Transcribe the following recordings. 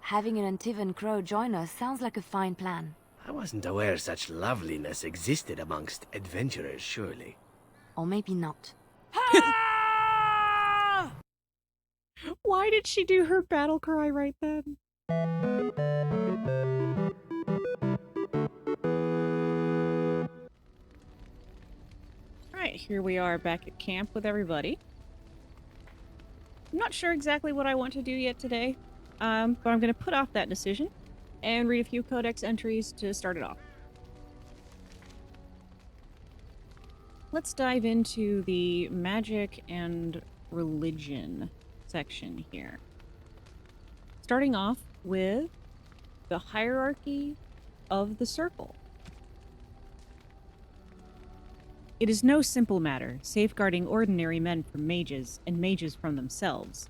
Having an Antivan Crow join us sounds like a fine plan. I wasn't aware such loveliness existed amongst adventurers, surely. Or maybe not. Why did she do her battle cry right then? Alright, here we are back at camp with everybody. I'm not sure exactly what I want to do yet today, but I'm going to put off that decision and read a few Codex entries to start it off. Let's dive into the magic and religion section here. Starting off with the hierarchy of the circle. It is no simple matter, safeguarding ordinary men from mages, and mages from themselves.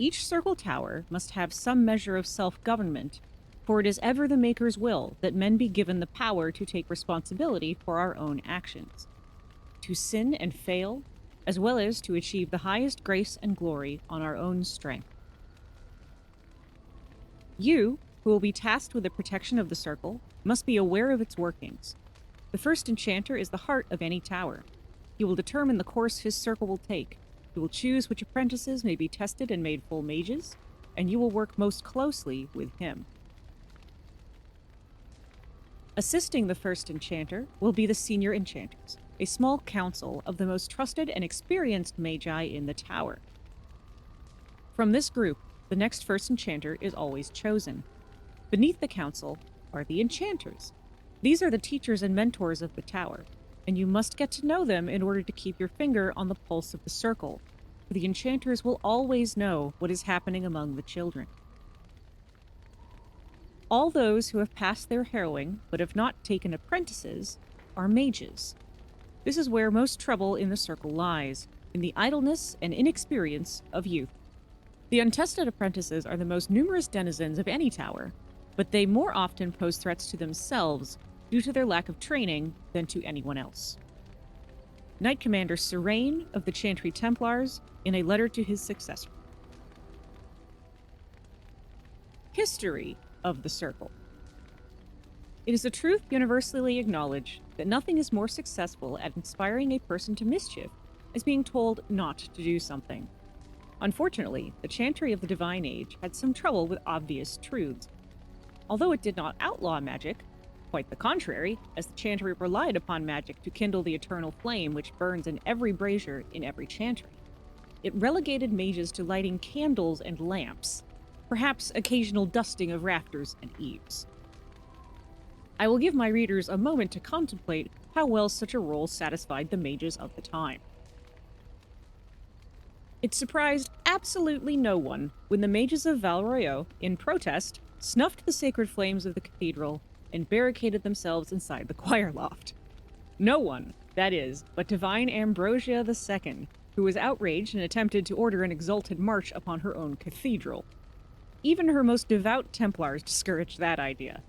Each circle tower must have some measure of self-government, for it is ever the Maker's will that men be given the power to take responsibility for our own actions, to sin and fail, as well as to achieve the highest grace and glory on our own strength. You, who will be tasked with the protection of the circle, must be aware of its workings. The first enchanter is the heart of any tower. He will determine the course his circle will take. He will choose which apprentices may be tested and made full mages, and you will work most closely with him. Assisting the first enchanter will be the senior enchanters, a small council of the most trusted and experienced magi in the tower. From this group, the next first enchanter is always chosen. Beneath the council are the enchanters. These are the teachers and mentors of the tower, and you must get to know them in order to keep your finger on the pulse of the circle, for the enchanters will always know what is happening among the children. All those who have passed their harrowing, but have not taken apprentices, are mages. This is where most trouble in the circle lies, in the idleness and inexperience of youth. The untested apprentices are the most numerous denizens of any tower, but they more often pose threats to themselves due to their lack of training than to anyone else. Knight Commander Serene of the Chantry Templars in a letter to his successor. History of the Circle. It is a truth universally acknowledged that nothing is more successful at inspiring a person to mischief as being told not to do something. Unfortunately, the Chantry of the Divine Age had some trouble with obvious truths. Although it did not outlaw magic, quite the contrary, as the Chantry relied upon magic to kindle the eternal flame which burns in every brazier in every Chantry. It relegated mages to lighting candles and lamps, perhaps occasional dusting of rafters and eaves. I will give my readers a moment to contemplate how well such a role satisfied the mages of the time. It surprised absolutely no one when the mages of Valroyo, in protest, snuffed the sacred flames of the cathedral and barricaded themselves inside the choir loft. No one, that is, but divine Ambrosia II, who was outraged and attempted to order an exalted march upon her own cathedral. Even her most devout Templars discouraged that idea.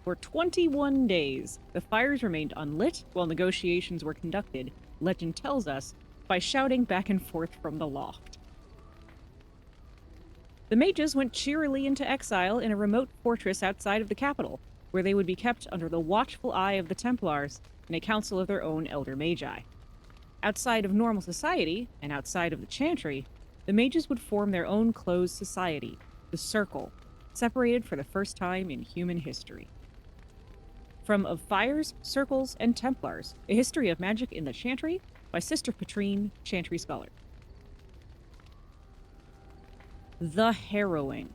For 21 days, the fires remained unlit while negotiations were conducted, legend tells us, by shouting back and forth from the loft. The mages went cheerily into exile in a remote fortress outside of the capital, where they would be kept under the watchful eye of the Templars and a council of their own elder magi. Outside of normal society, and outside of the Chantry, the mages would form their own closed society, the Circle, separated for the first time in human history. From Of Fires, Circles, and Templars, A History of Magic in the Chantry, by Sister Patrine, Chantry Scholar. The Harrowing.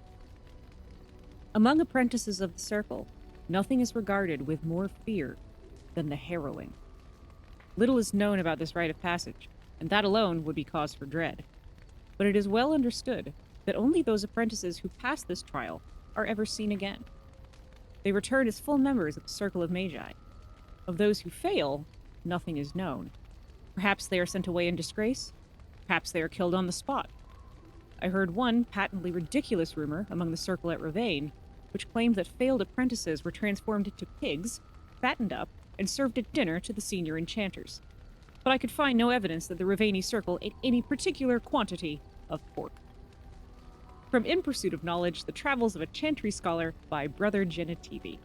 Among apprentices of the Circle, nothing is regarded with more fear than the harrowing. Little is known about this rite of passage, and that alone would be cause for dread. But it is well understood that only those apprentices who pass this trial are ever seen again. They return as full members of the Circle of Magi. Of those who fail, nothing is known. Perhaps they are sent away in disgrace. Perhaps they are killed on the spot. I heard one patently ridiculous rumor among the Circle at Wherein, which claimed that failed apprentices were transformed into pigs, fattened up, and served at dinner to the senior enchanters. But I could find no evidence that the Wherein Circle ate any particular quantity of pork. From In Pursuit of Knowledge, The Travels of a Chantry Scholar by Brother Genitivi.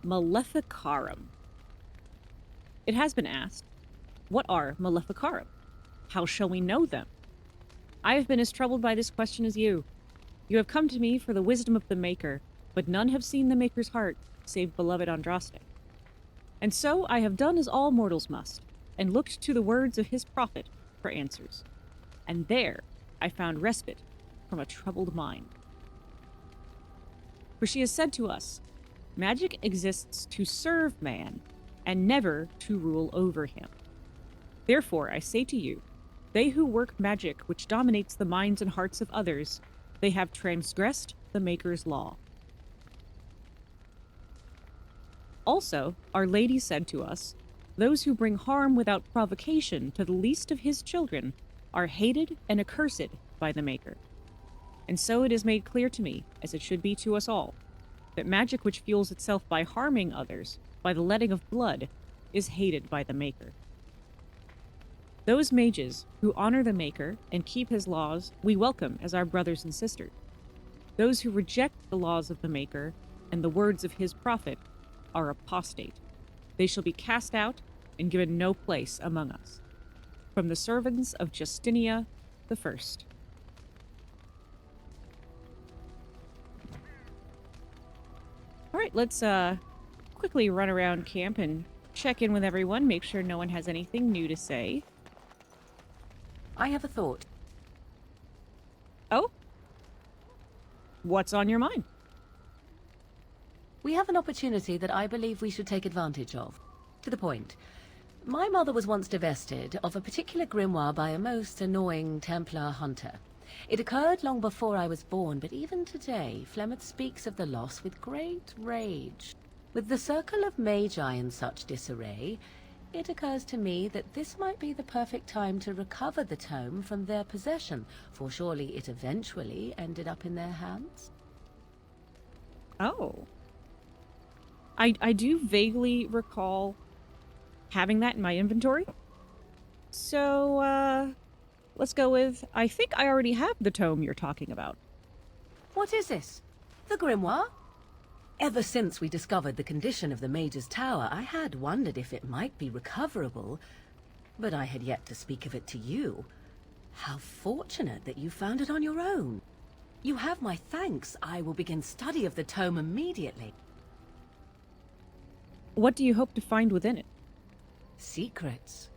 Maleficarum. It has been asked, what are Maleficarum? How shall we know them? I have been as troubled by this question as you. You have come to me for the wisdom of the Maker, but none have seen the Maker's heart, save beloved Andraste. And so I have done as all mortals must, and looked to the words of his prophet for answers. And there I found respite from a troubled mind. For she has said to us, magic exists to serve man, and never to rule over him. Therefore I say to you, they who work magic which dominates the minds and hearts of others, they have transgressed the Maker's law. Also, Our Lady said to us, those who bring harm without provocation to the least of his children are hated and accursed by the Maker. And so it is made clear to me, as it should be to us all, that magic which fuels itself by harming others, by the letting of blood, is hated by the Maker. Those mages who honor the Maker and keep his laws we welcome as our brothers and sisters. Those who reject the laws of the Maker and the words of his prophet are apostate. They shall be cast out and given no place among us. From the servants of Justinia the First. All right, let's quickly run around camp and check in with everyone, make sure no one has anything new to say. I have a thought. Oh? What's on your mind? We have an opportunity that I believe we should take advantage of. To the point. My mother was once divested of a particular grimoire by a most annoying Templar hunter. It occurred long before I was born, but even today, Flemeth speaks of the loss with great rage. With the circle of magi in such disarray, it occurs to me that this might be the perfect time to recover the tome from their possession, for surely it eventually ended up in their hands. Oh. I do vaguely recall having that in my inventory. So, let's go with, I think I already have the tome you're talking about. What is this? The grimoire? Ever since we discovered the condition of the Mage's Tower, I had wondered if it might be recoverable, but I had yet to speak of it to you. How fortunate that you found it on your own. You have my thanks. I will begin study of the tome immediately. What do you hope to find within it? Secrets.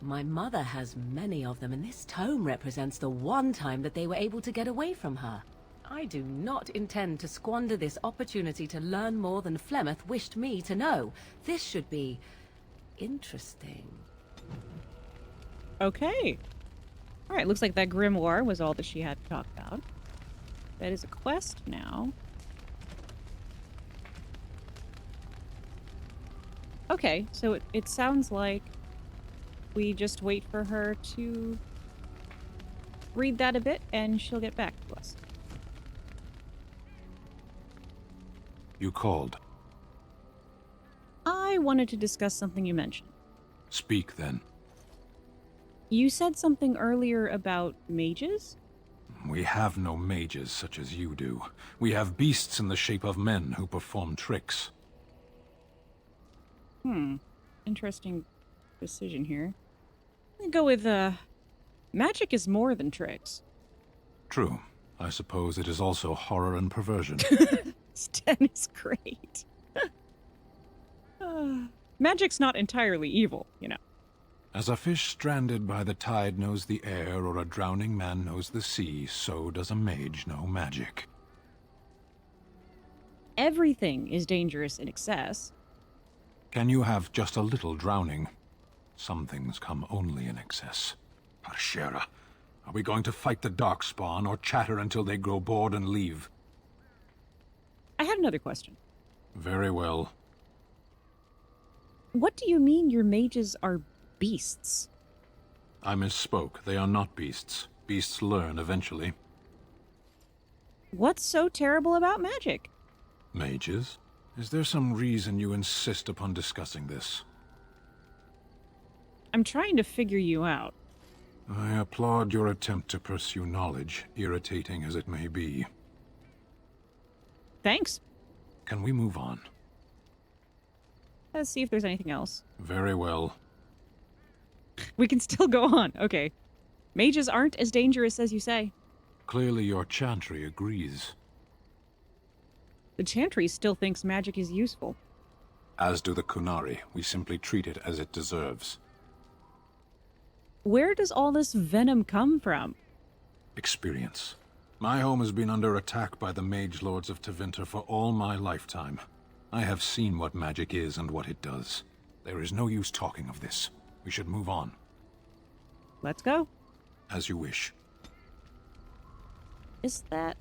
My mother has many of them, and this tome represents the one time that they were able to get away from her. I do not intend to squander this opportunity to learn more than Flemeth wished me to know. This should be interesting. Okay. All right, looks like that grimoire was all that she had to talk about. That is a quest now. Okay, so it sounds like we just wait for her to read that a bit, and she'll get back to us. You called. I wanted to discuss something you mentioned. Speak, then. You said something earlier about mages? We have no mages such as you do. We have beasts in the shape of men who perform tricks. Interesting decision here. I'm gonna go with, magic is more than tricks. True. I suppose it is also horror and perversion. Sten is great. Magic's not entirely evil, you know. As a fish stranded by the tide knows the air, or a drowning man knows the sea, so does a mage know magic. Everything is dangerous in excess. Can you have just a little drowning? Some things come only in excess. Parshera, are we going to fight the Darkspawn, or chatter until they grow bored and leave? I had another question. Very well. What do you mean your mages are beasts? I misspoke. They are not beasts. Beasts learn eventually. What's so terrible about magic? Mages? Is there some reason you insist upon discussing this? I'm trying to figure you out. I applaud your attempt to pursue knowledge, irritating as it may be. Thanks. Can we move on? Let's see if there's anything else. Very well. We can still go on. Okay. Mages aren't as dangerous as you say. Clearly your chantry agrees. The Chantry still thinks magic is useful. As do the Kunari. We simply treat it as it deserves. Where does all this venom come from? Experience. My home has been under attack by the mage lords of Tevinter for all my lifetime. I have seen what magic is and what it does. There is no use talking of this. We should move on. Let's go. As you wish. Is that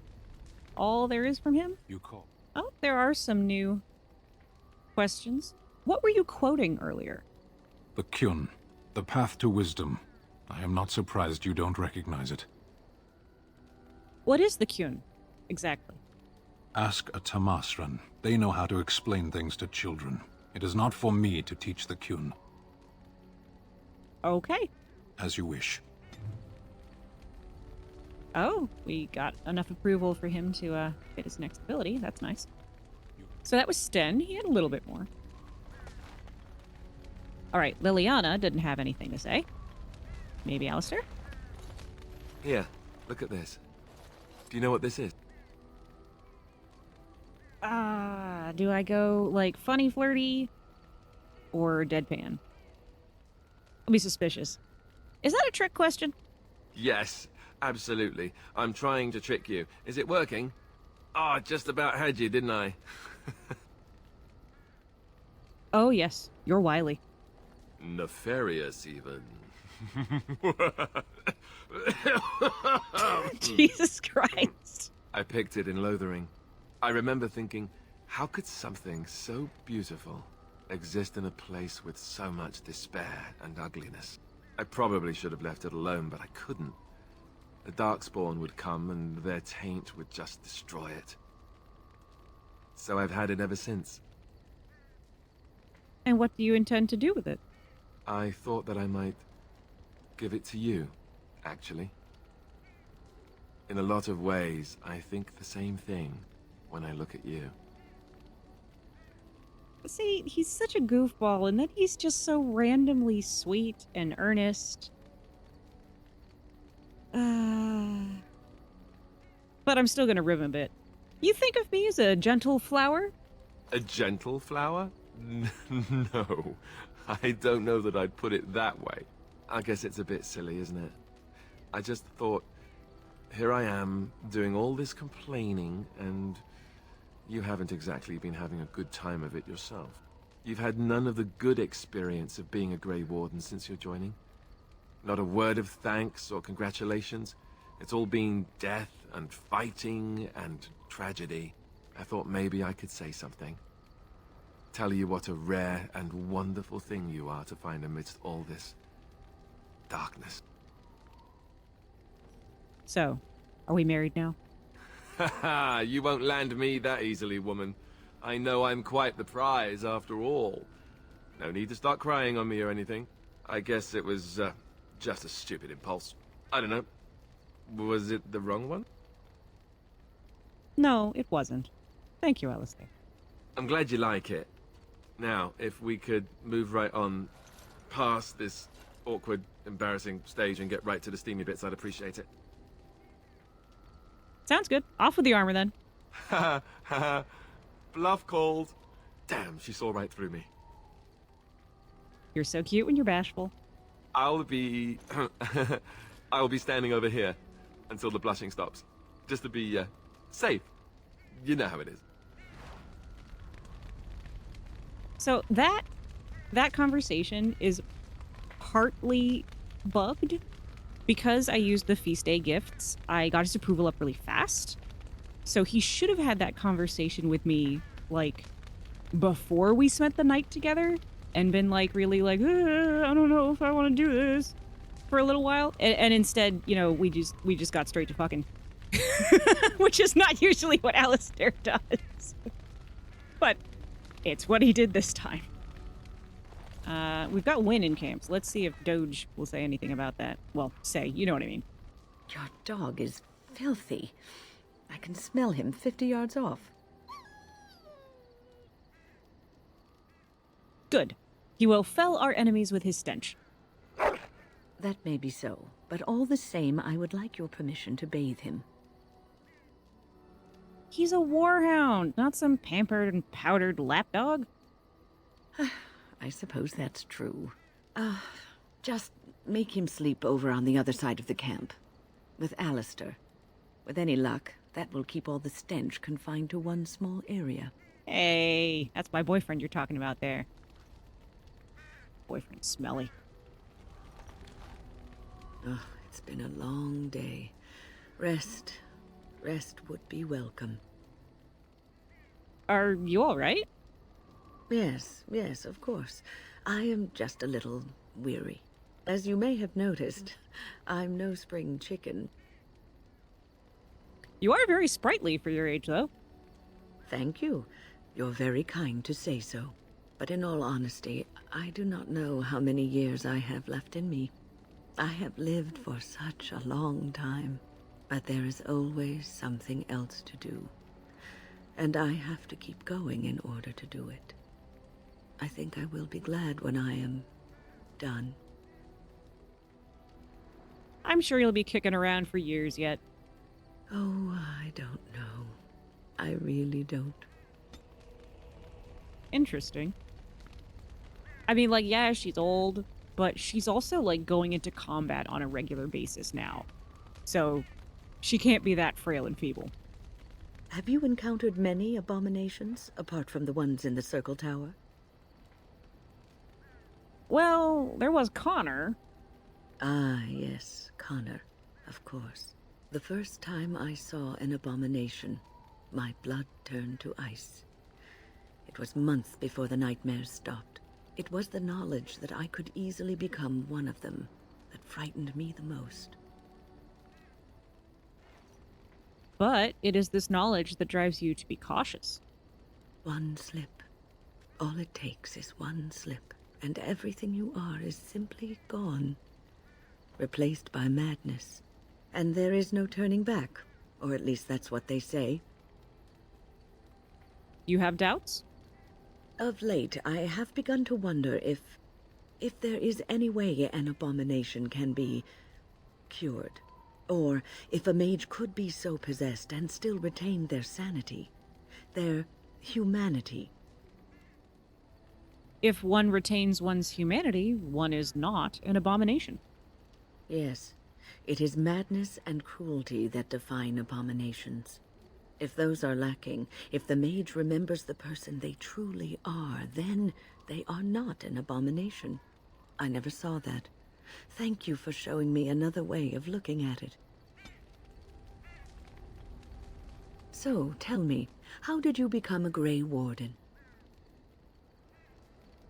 all there is from him? You call. Oh, there are some new questions. What were you quoting earlier? The Kyun. The path to wisdom. I am not surprised you don't recognize it. What is the Kyun, exactly? Ask a Tamasran. They know how to explain things to children. It is not for me to teach the Kyun. Okay. As you wish. Oh, we got enough approval for him to get his next ability. That's nice. So that was Sten. He had a little bit more. All right, Liliana didn't have anything to say. Maybe Alistair? Here, look at this. Do you know what this is? Do I go, like, funny, flirty, or deadpan? I'll be suspicious. Is that a trick question? Yes, absolutely. I'm trying to trick you. Is it working? Oh, I just about had you, didn't I? Oh, yes. You're wily. Nefarious, even. Jesus Christ. I picked it in Lothering. I remember thinking, how could something so beautiful exist in a place with so much despair and ugliness? I probably should have left it alone, but I couldn't. The Darkspawn would come and their taint would just destroy it. So I've had it ever since. And what do you intend to do with it? I thought that I might give it to you, actually. In a lot of ways, I think the same thing when I look at you. See, he's such a goofball, and then he's just so randomly sweet and earnest. But I'm still gonna rib him a bit. You think of me as a gentle flower? A gentle flower? No, I don't know that I'd put it that way. I guess it's a bit silly, isn't it? I just thought, here I am, doing all this complaining, and you haven't exactly been having a good time of it yourself. You've had none of the good experience of being a Grey Warden since your joining. Not a word of thanks or congratulations. It's all been death and fighting and tragedy. I thought maybe I could say something. Tell you what a rare and wonderful thing you are to find amidst all this darkness. So, are we married now? Haha, you won't land me that easily, woman. I know I'm quite the prize, after all. No need to start crying on me or anything. I guess it was, just a stupid impulse. I don't know. Was it the wrong one? No, it wasn't. Thank you, Alistair. I'm glad you like it. Now, if we could move right on past this awkward, embarrassing stage and get right to the steamy bits, I'd appreciate it. Sounds good. Off with the armor, then. Ha ha. Bluff called. Damn, she saw right through me. You're so cute when you're bashful. I'll be standing over here until the blushing stops. Just to be, safe. You know how it is. So that conversation is partly bugged. Because I used the feast day gifts, I got his approval up really fast. So he should have had that conversation with me, like, before we spent the night together, and been, like, really, like, I don't know if I want to do this, for a little while. And instead, you know, we just got straight to fucking. Which is not usually what Alistair does. But it's what he did this time. We've got Win in camps. Let's see if Doge will say anything about that. Well, say, you know what I mean. Your dog is filthy. I can smell him 50 yards off. Good. He will fell our enemies with his stench. That may be so, but all the same, I would like your permission to bathe him. He's a warhound, not some pampered and powdered lapdog. I suppose that's true. Just make him sleep over on the other side of the camp. With Alistair. With any luck, that will keep all the stench confined to one small area. Hey, that's my boyfriend you're talking about there. Boyfriend smelly. Oh, it's been a long day. Rest would be welcome. Are you all right? Yes, of course. I am just a little weary. As you may have noticed, I'm no spring chicken. You are very sprightly for your age, though. Thank you. You're very kind to say so. But in all honesty, I do not know how many years I have left in me. I have lived for such a long time, but there is always something else to do. And I have to keep going in order to do it. I think I will be glad when I am done. I'm sure you'll be kicking around for years yet. Oh, I don't know. I really don't. Interesting. I mean, like, yeah, she's old, but she's also, like, going into combat on a regular basis now. So, she can't be that frail and feeble. Have you encountered many abominations, apart from the ones in the Circle Tower? Well, there was Connor. Ah, yes, Connor, of course. The first time I saw an abomination, my blood turned to ice. It was months before the nightmares stopped. It was the knowledge that I could easily become one of them that frightened me the most. But it is this knowledge that drives you to be cautious. One slip. All it takes is one slip, and everything you are is simply gone. Replaced by madness. And there is no turning back, or at least that's what they say. You have doubts? Of late, I have begun to wonder if there is any way an abomination can be cured. Or if a mage could be so possessed and still retain their sanity, their humanity. If one retains one's humanity, one is not an abomination. Yes, it is madness and cruelty that define abominations. If those are lacking, if the mage remembers the person they truly are, then they are not an abomination. I never saw that. Thank you for showing me another way of looking at it. So, tell me, how did you become a Grey Warden?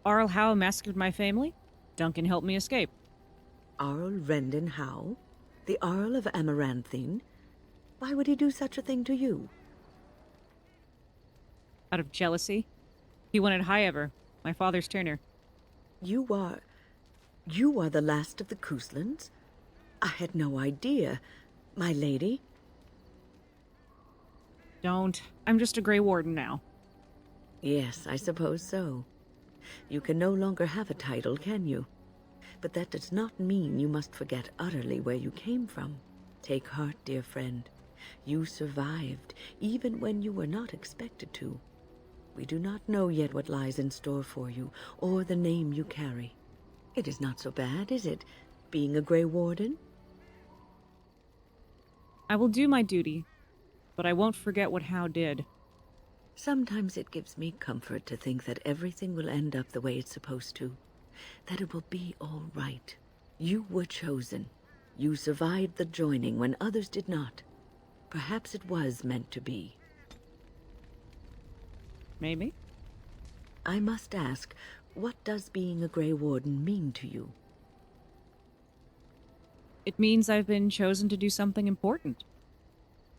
Arl Howe massacred my family. Duncan helped me escape. Arl Rendon Howe? The Arl of Amaranthine? Why would he do such a thing to you? Out of jealousy. He wanted Highever, my father's turner. You are the last of the Couslands? I had no idea. My lady? Don't. I'm just a Grey Warden now. Yes, I suppose so. You can no longer have a title, can you? But that does not mean you must forget utterly where you came from. Take heart, dear friend. You survived, even when you were not expected to. We do not know yet what lies in store for you, or the name you carry. It is not so bad, is it, being a Grey Warden? I will do my duty, but I won't forget what Howe did. Sometimes it gives me comfort to think that everything will end up the way it's supposed to. That it will be all right. You were chosen. You survived the joining when others did not. Perhaps it was meant to be. Maybe. I must ask, what does being a Grey Warden mean to you? It means I've been chosen to do something important.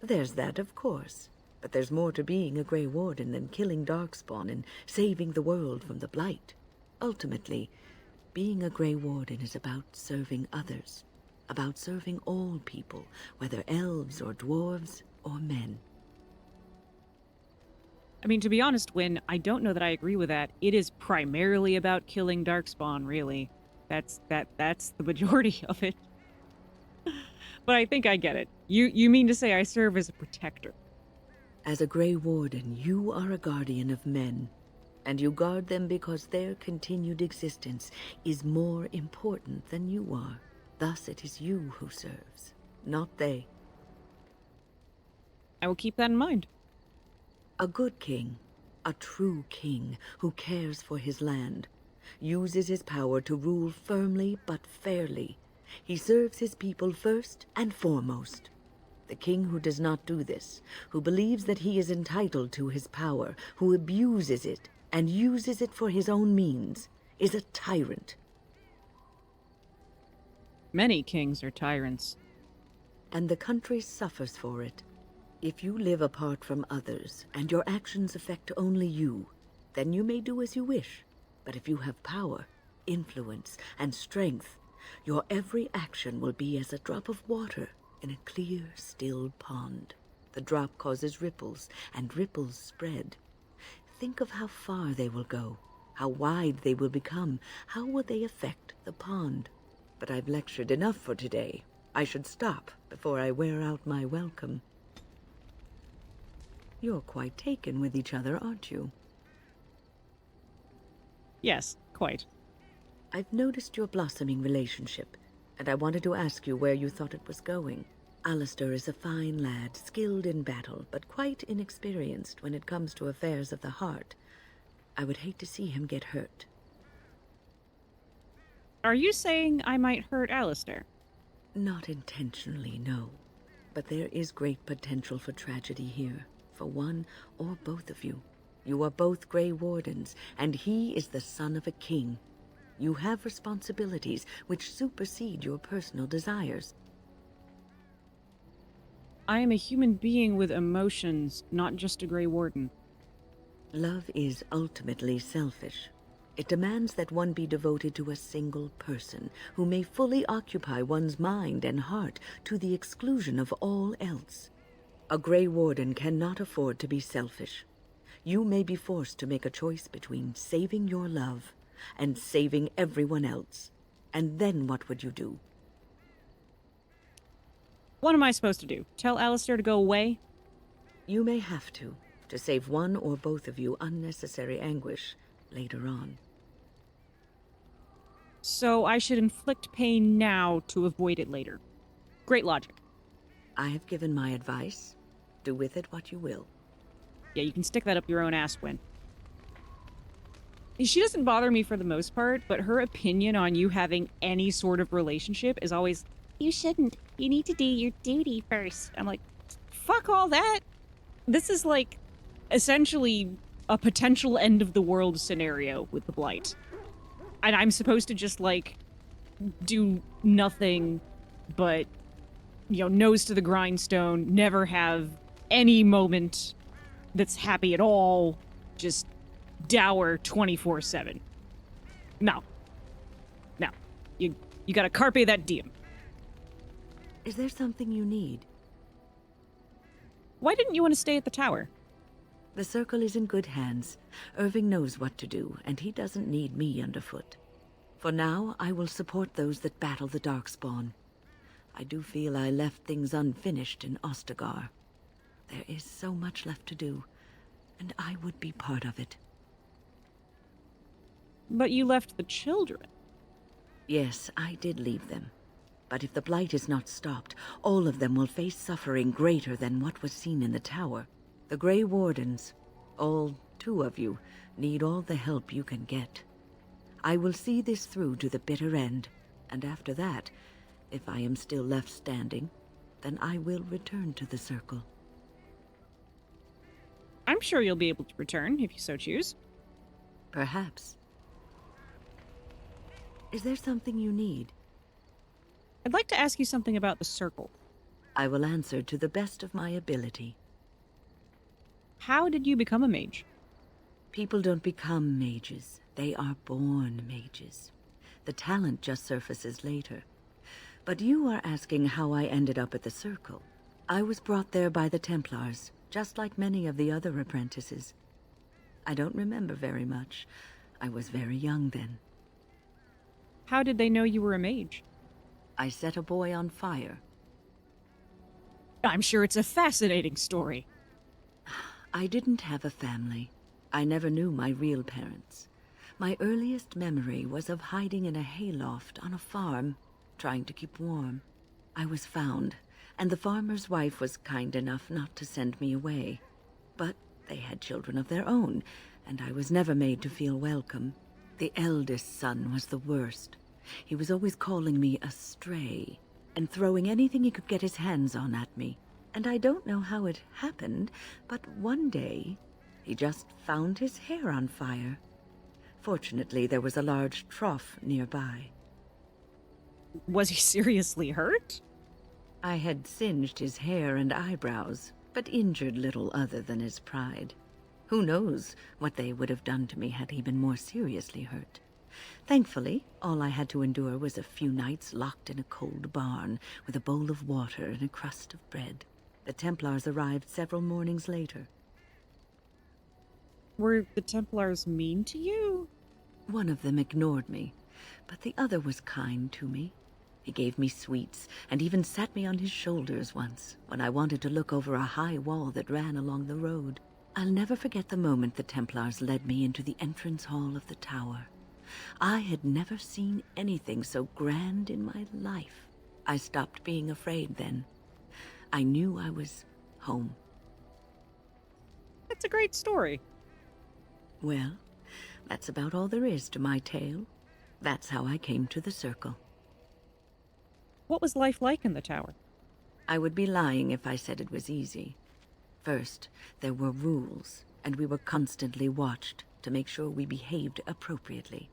There's that, of course. But there's more to being a Grey Warden than killing Darkspawn and saving the world from the Blight. Ultimately, Being a Grey Warden is about serving others, about serving all people, whether elves or dwarves or men. I mean, to be honest, Wynn, I don't know that I agree with that. It is primarily about killing Darkspawn, really. That's the majority of it. But I think I get it. You mean to say I serve as a protector? As a Grey Warden, you are a guardian of men, and you guard them because their continued existence is more important than you are. Thus it is you who serves, not they. I will keep that in mind. A good king, a true king who cares for his land, uses his power to rule firmly but fairly. He serves his people first and foremost. The king who does not do this, who believes that he is entitled to his power, who abuses it and uses it for his own means, is a tyrant. Many kings are tyrants. And the country suffers for it. If you live apart from others, and your actions affect only you, then you may do as you wish. But if you have power, influence, and strength, your every action will be as a drop of water in a clear, still pond. The drop causes ripples, and ripples spread. Think of how far they will go, how wide they will become, how will they affect the pond. But I've lectured enough for today. I should stop before I wear out my welcome. You're quite taken with each other, aren't you? Yes, quite. I've noticed your blossoming relationship, and I wanted to ask you where you thought it was going. Alistair is a fine lad, skilled in battle, but quite inexperienced when it comes to affairs of the heart. I would hate to see him get hurt. Are you saying I might hurt Alistair? Not intentionally, no. But there is great potential for tragedy here, for one or both of you. You are both Grey Wardens, and he is the son of a king. You have responsibilities which supersede your personal desires. I am a human being with emotions, not just a Grey Warden. Love is ultimately selfish. It demands that one be devoted to a single person, who may fully occupy one's mind and heart to the exclusion of all else. A Grey Warden cannot afford to be selfish. You may be forced to make a choice between saving your love and saving everyone else. And then what would you do? What am I supposed to do? Tell Alistair to go away? You may have to save one or both of you unnecessary anguish later on. So I should inflict pain now to avoid it later. Great logic. I have given my advice. Do with it what you will. Yeah, you can stick that up your own ass, Wynn. She doesn't bother me for the most part, but her opinion on you having any sort of relationship is always, you shouldn't. You need to do your duty first. I'm like, fuck all that. This is like, essentially, a potential end of the world scenario with the Blight. And I'm supposed to just, like, do nothing but, you know, nose to the grindstone, never have any moment that's happy at all, just dour 24/7. No. No. You gotta carpe that diem. Is there something you need? Why didn't you want to stay at the tower? The circle is in good hands. Irving knows what to do, and he doesn't need me underfoot. For now, I will support those that battle the Darkspawn. I do feel I left things unfinished in Ostagar. There is so much left to do, and I would be part of it. But you left the children. Yes, I did leave them. But if the Blight is not stopped, all of them will face suffering greater than what was seen in the tower. The Grey Wardens, all 2 of you, need all the help you can get. I will see this through to the bitter end, and after that, if I am still left standing, then I will return to the circle. I'm sure you'll be able to return, if you so choose. Perhaps. Is there something you need? I'd like to ask you something about the circle. I will answer to the best of my ability. How did you become a mage? People don't become mages. They are born mages. The talent just surfaces later. But you are asking how I ended up at the Circle. I was brought there by the Templars, just like many of the other apprentices. I don't remember very much. I was very young then. How did they know you were a mage? I set a boy on fire. I'm sure it's a fascinating story. I didn't have a family. I never knew my real parents. My earliest memory was of hiding in a hayloft on a farm, trying to keep warm. I was found, and the farmer's wife was kind enough not to send me away. But they had children of their own, and I was never made to feel welcome. The eldest son was the worst. He was always calling me a stray, and throwing anything he could get his hands on at me. And I don't know how it happened, but one day, he just found his hair on fire. Fortunately, there was a large trough nearby. Was he seriously hurt? I had singed his hair and eyebrows, but injured little other than his pride. Who knows what they would have done to me had he been more seriously hurt. Thankfully, all I had to endure was a few nights locked in a cold barn with a bowl of water and a crust of bread. The Templars arrived several mornings later. Were the Templars mean to you? One of them ignored me, but the other was kind to me. He gave me sweets and even sat me on his shoulders once when I wanted to look over a high wall that ran along the road. I'll never forget the moment the Templars led me into the entrance hall of the tower. I had never seen anything so grand in my life. I stopped being afraid then. I knew I was home. That's a great story. Well, that's about all there is to my tale. That's how I came to the Circle. What was life like in the tower? I would be lying if I said it was easy. First, there were rules, and we were constantly watched to make sure we behaved appropriately.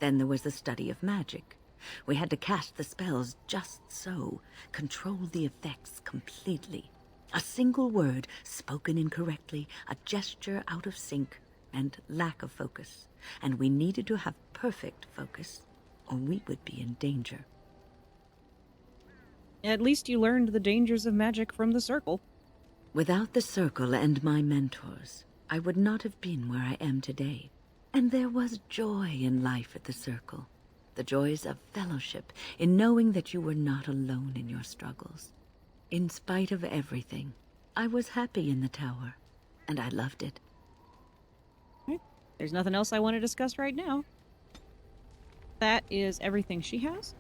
Then there was the study of magic. We had to cast the spells just so, control the effects completely. A single word spoken incorrectly, a gesture out of sync, and lack of focus. And we needed to have perfect focus, or we would be in danger. At least you learned the dangers of magic from the Circle. Without the Circle and my mentors, I would not have been where I am today. And there was joy in life at the Circle. The joys of fellowship, in knowing that you were not alone in your struggles. In spite of everything, I was happy in the tower, and I loved it. Right. There's nothing else I want to discuss right now. That is everything she has.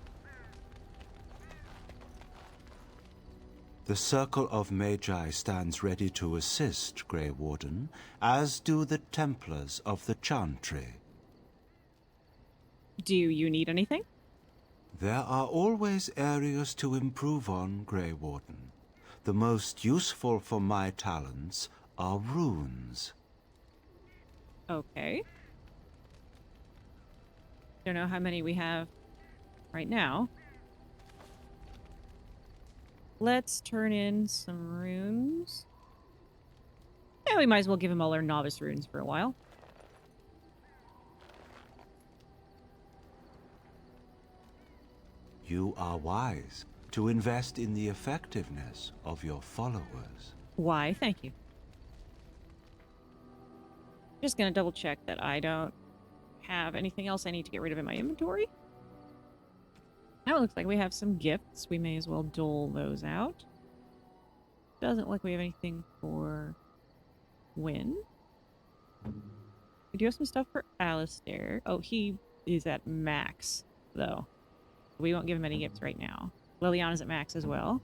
The Circle of Magi stands ready to assist, Grey Warden, as do the Templars of the Chantry. Do you need anything? There are always areas to improve on, Grey Warden. The most useful for my talents are runes. Okay. Don't know how many we have right now. Let's turn in some runes. Yeah, we might as well give him all our novice runes for a while. You are wise to invest in the effectiveness of your followers. Why, thank you. Just gonna double check that I don't have anything else I need to get rid of in my inventory. Now it looks like we have some gifts. We may as well dole those out. Doesn't look like we have anything for Win. We do have some stuff for Alistair. Oh, he is at max, though. We won't give him any gifts right now. Liliana's at max as well.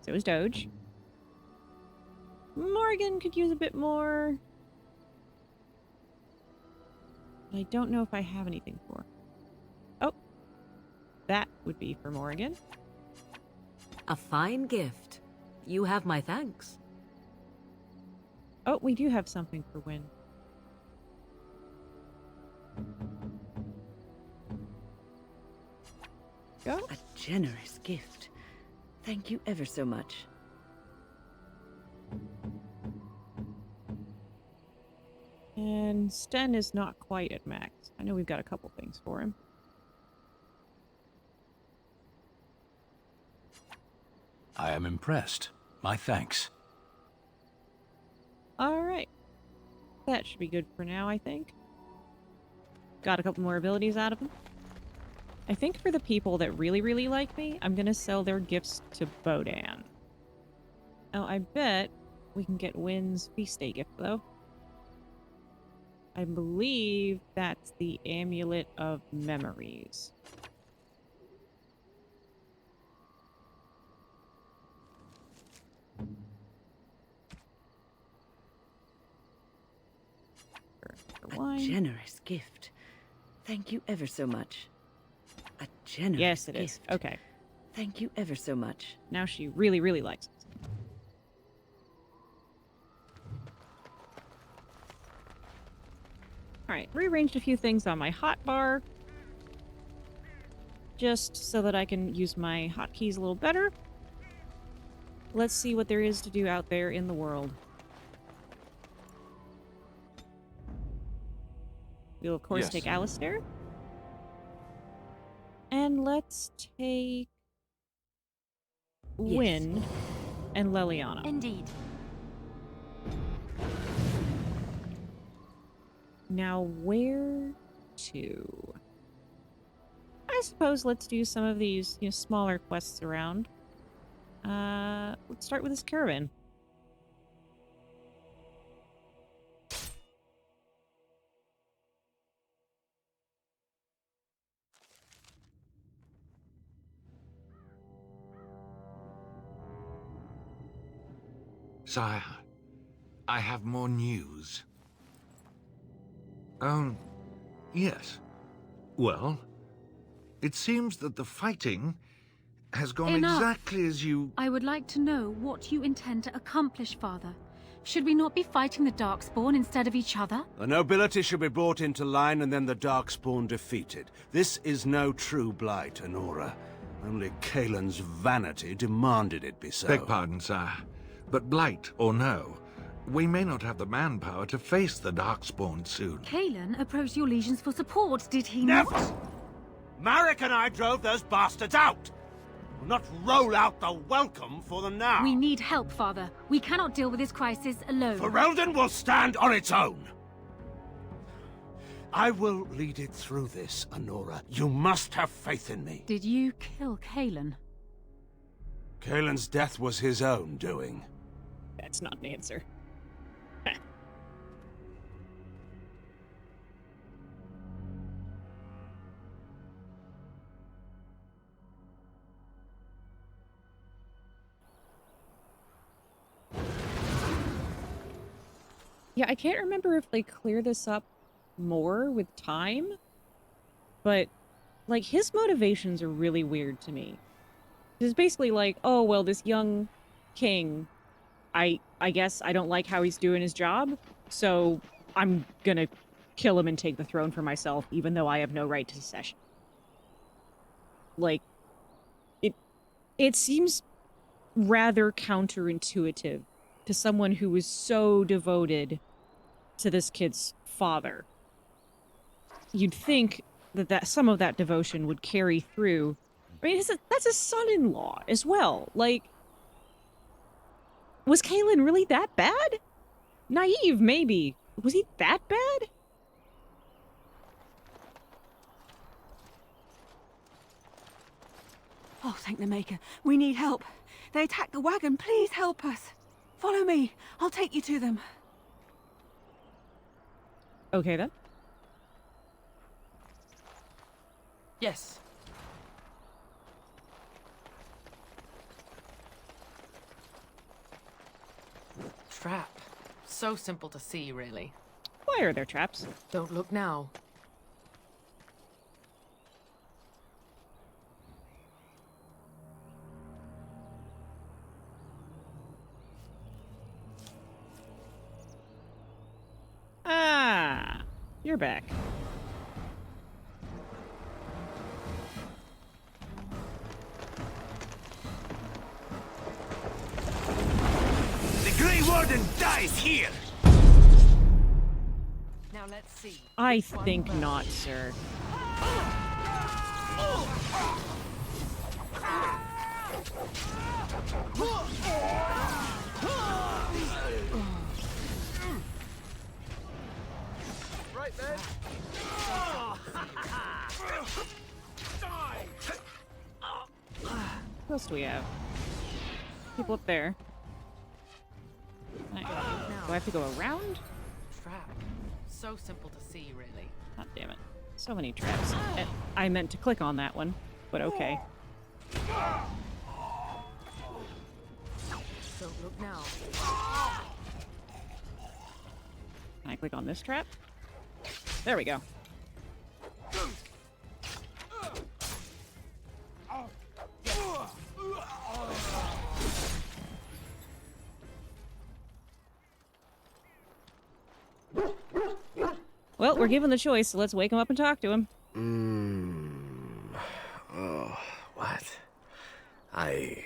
So is Doge. Morgan could use a bit more. I don't know if I have anything for. Oh. That would be for Morgan. A fine gift. You have my thanks. Oh, we do have something for Win. Go. A generous gift. Thank you ever so much. And Sten is not quite at max. I know we've got a couple things for him. I am impressed. My thanks. Alright. That should be good for now, I think. Got a couple more abilities out of him. I think for the people that really, really like me, I'm gonna sell their gifts to Bodan. Oh, I bet we can get Wynn's feast day gift, though. I believe that's the Amulet of Memories. A generous gift. Thank you ever so much. A generous Yes, it is. gift. Okay. Thank you ever so much. Now she really, really likes it. Alright, rearranged a few things on my hotbar. Just so that I can use my hotkeys a little better. Let's see what there is to do out there in the world. We'll, of course, Yes. take Alistair. And let's take Yes. Wynn and Leliana. Indeed. Now, where to? I suppose let's do some of these, smaller quests around. Let's start with this caravan. Sire, I have more news. Yes. Well, it seems that the fighting has gone Enough. exactly as you... I would like to know what you intend to accomplish, Father. Should we not be fighting the Darkspawn instead of each other? The nobility should be brought into line and then the Darkspawn defeated. This is no true blight, Anora. Only Kaelin's vanity demanded it be so. Beg pardon, sire. But blight or no, we may not have the manpower to face the Darkspawn soon. Kaelin approached your legions for support, did he Never! not? Marek and I drove those bastards out! We'll not roll out the welcome for them now. We need help, Father. We cannot deal with this crisis alone. Ferelden will stand on its own. I will lead it through this, Anora. You must have faith in me. Did you kill Kaelin? Kaelin's death was his own doing. That's not an answer. Yeah, I can't remember if they clear this up more with time, but, like, his motivations are really weird to me. It's basically like, oh, well, this young king, I guess I don't like how he's doing his job, so I'm gonna kill him and take the throne for myself, even though I have no right to succession. Like, it seems rather counterintuitive to someone who was so devoted to this kid's father. You'd think that some of that devotion would carry through. I mean, that's a son-in-law as well. Like, was Kaelin really that bad? Naive, maybe. Was he that bad? Oh, thank the Maker. We need help. They attacked the wagon. Please help us. Follow me. I'll take you to them. Okay, then. Yes. Trap. So simple to see, really. Why are there traps? Don't look now. Ah, you're back. The Grey Warden dies here! Now let's see. I think not, sir. Right there. What else do we have? People up there. Nice. Do I have to go around? Trap. So simple to see, really. God damn it. So many traps. And I meant to click on that one, but okay. Don't look now. Can I click on this trap? There we go. Well, we're given the choice, so let's wake him up and talk to him. Oh, what? I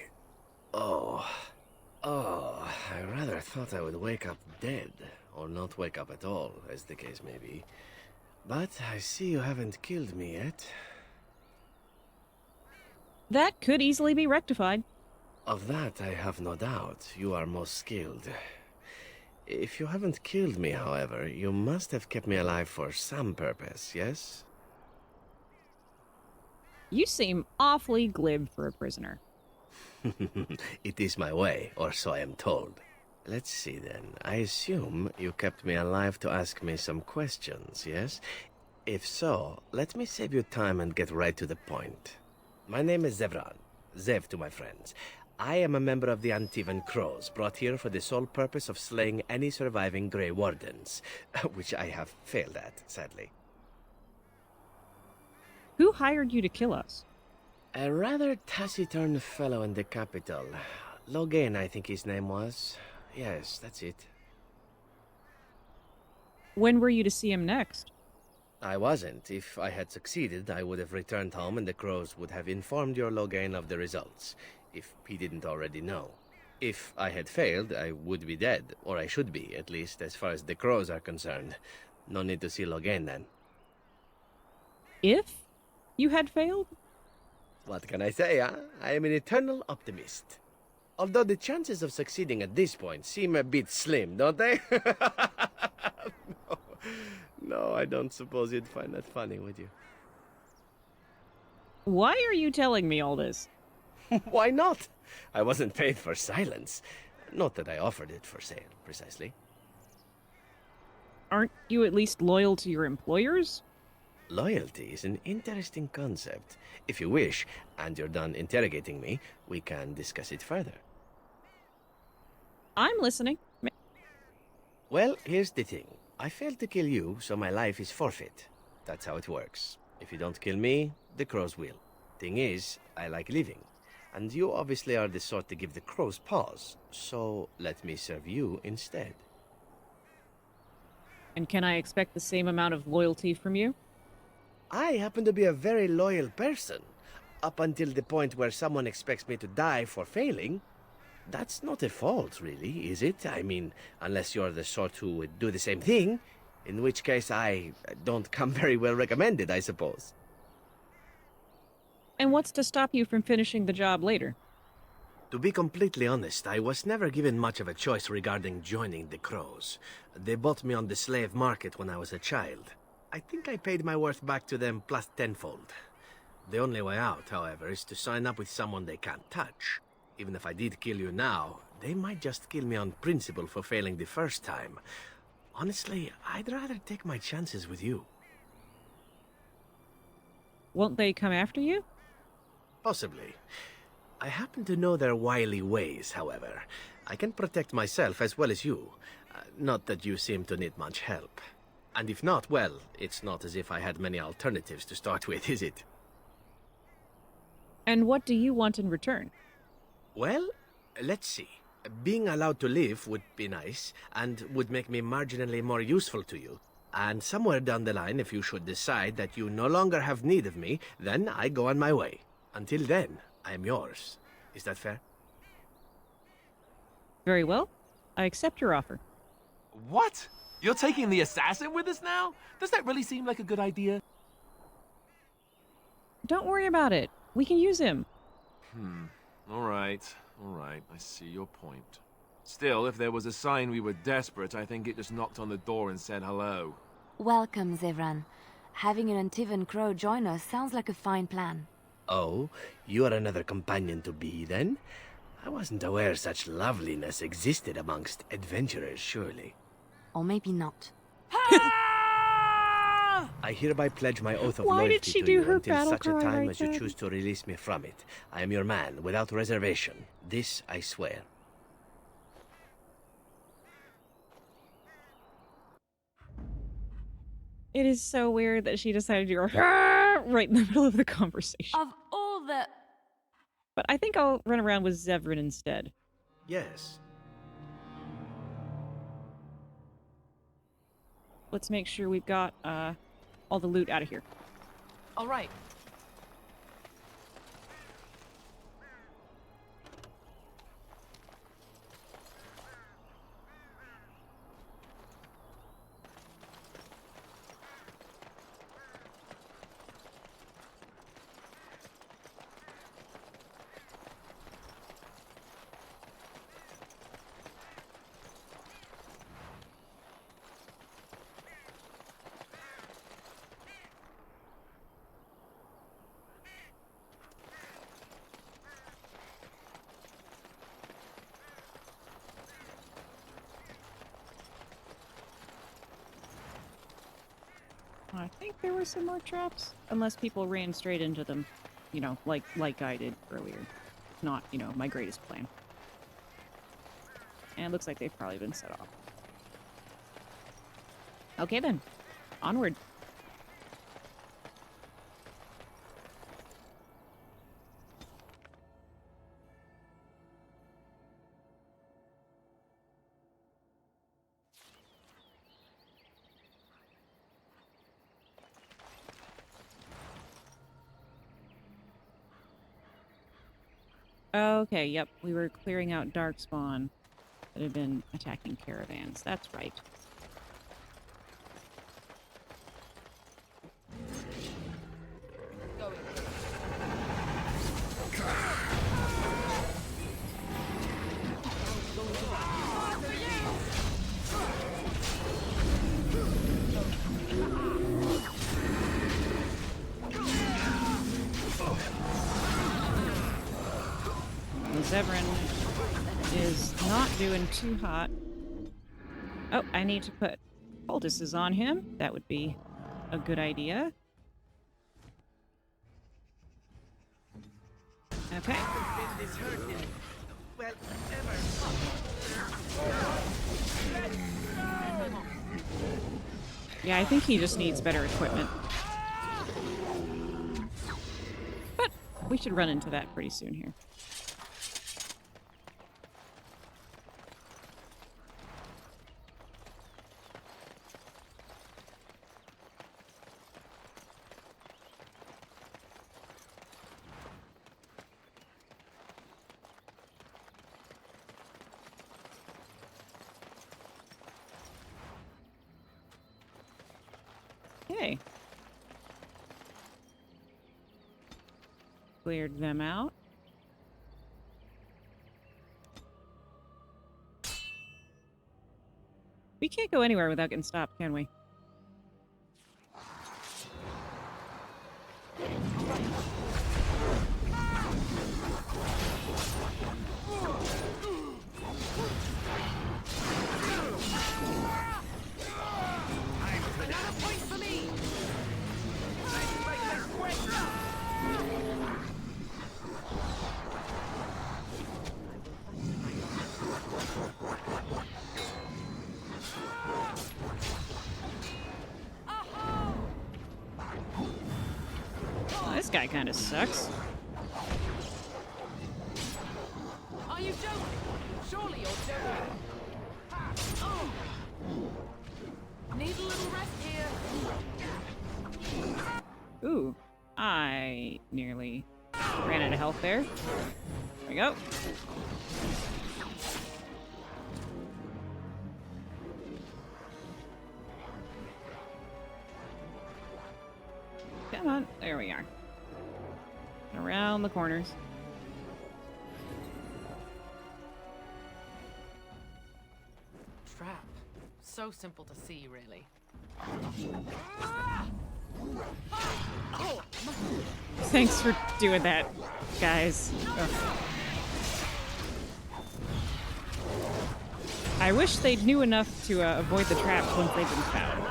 rather thought I would wake up dead, or not wake up at all, as the case may be. But I see you haven't killed me yet. That could easily be rectified. Of that I have no doubt. You are most skilled. If you haven't killed me, however, you must have kept me alive for some purpose, yes? You seem awfully glib for a prisoner. It is my way, or so I am told. Let's see then. I assume you kept me alive to ask me some questions, yes? If so, let me save you time and get right to the point. My name is Zevran. Zev to my friends. I am a member of the Antivan Crows, brought here for the sole purpose of slaying any surviving Grey Wardens, which I have failed at, sadly. Who hired you to kill us? A rather taciturn fellow in the capital. Logain, I think his name was. Yes, that's it. When were you to see him next? I wasn't. If I had succeeded, I would have returned home and the Crows would have informed your Logain of the results, if he didn't already know. If I had failed, I would be dead, or I should be, at least as far as the Crows are concerned. No need to see Logain then. If you had failed? What can I say, huh? I am an eternal optimist. Although the chances of succeeding at this point seem a bit slim, don't they? No, I don't suppose you'd find that funny, would you? Why are you telling me all this? Why not? I wasn't paid for silence. Not that I offered it for sale, precisely. Aren't you at least loyal to your employers? Loyalty is an interesting concept. If you wish, and you're done interrogating me, we can discuss it further. I'm listening. Well, here's the thing. I failed to kill you, so my life is forfeit. That's how it works. If you don't kill me, the Crows will. Thing is, I like living. And you obviously are the sort to give the Crows pause, so let me serve you instead. And can I expect the same amount of loyalty from you? I happen to be a very loyal person. Up until the point where someone expects me to die for failing. That's not a fault, really, is it? I mean, unless you're the sort who would do the same thing, in which case I don't come very well recommended, I suppose. And what's to stop you from finishing the job later? To be completely honest, I was never given much of a choice regarding joining the Crows. They bought me on the slave market when I was a child. I think I paid my worth back to them plus tenfold. The only way out, however, is to sign up with someone they can't touch. Even if I did kill you now, they might just kill me on principle for failing the first time. Honestly, I'd rather take my chances with you. Won't they come after you? Possibly. I happen to know their wily ways, however. I can protect myself as well as you. Not that you seem to need much help. And if not, well, it's not as if I had many alternatives to start with, is it? And what do you want in return? Well, let's see. Being allowed to live would be nice, and would make me marginally more useful to you. And somewhere down the line, if you should decide that you no longer have need of me, then I go on my way. Until then, I am yours. Is that fair? Very well. I accept your offer. What? You're taking the assassin with us now? Does that really seem like a good idea? Don't worry about it. We can use him. All right, I see your point. Still, if there was a sign we were desperate, I think it just knocked on the door and said hello. Welcome, Zevran. Having an Antivan Crow join us sounds like a fine plan. Oh, you are another companion to be, then? I wasn't aware such loveliness existed amongst adventurers, surely. Or maybe not. I hereby pledge my oath of Why did loyalty she to do you her until battle such a cry time right as you then? choose to release me from it. I am your man, without reservation. This I swear. It is so weird that she decided to go right in the middle of the conversation. Of all the... But I think I'll run around with Zevran instead. Yes. Let's make sure we've got all the loot out of here. All right. I think there were some more traps, unless people ran straight into them, you know, like I did earlier. Not, you know, my greatest plan. And it looks like they've probably been set off. Okay then, onward. Okay, yep, we were clearing out darkspawn that had been attacking caravans. That's right. Zevran is not doing too hot. Oh, I need to put poultices on him. That would be a good idea. Okay. Yeah, I think he just needs better equipment. But we should run into that pretty soon here. Okay. Cleared them out. We can't go anywhere without getting stopped, can we? This guy kind of sucks. Are you joking? Surely you're joking. Oh. Need a little rest here. Ooh, I nearly ran out of health there. There we go. Come on, there we are. Around the corners. So simple to see, really. Thanks for doing that, guys. Ugh. I wish they knew enough to avoid the traps once they've been found.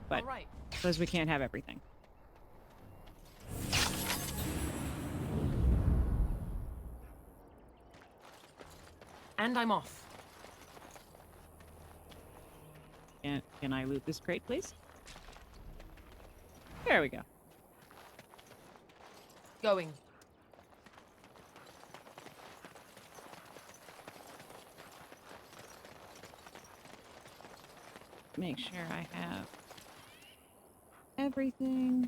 But suppose we can't have everything. And I'm off. Can I loot this crate, please? There we go. Going. Make sure I have everything.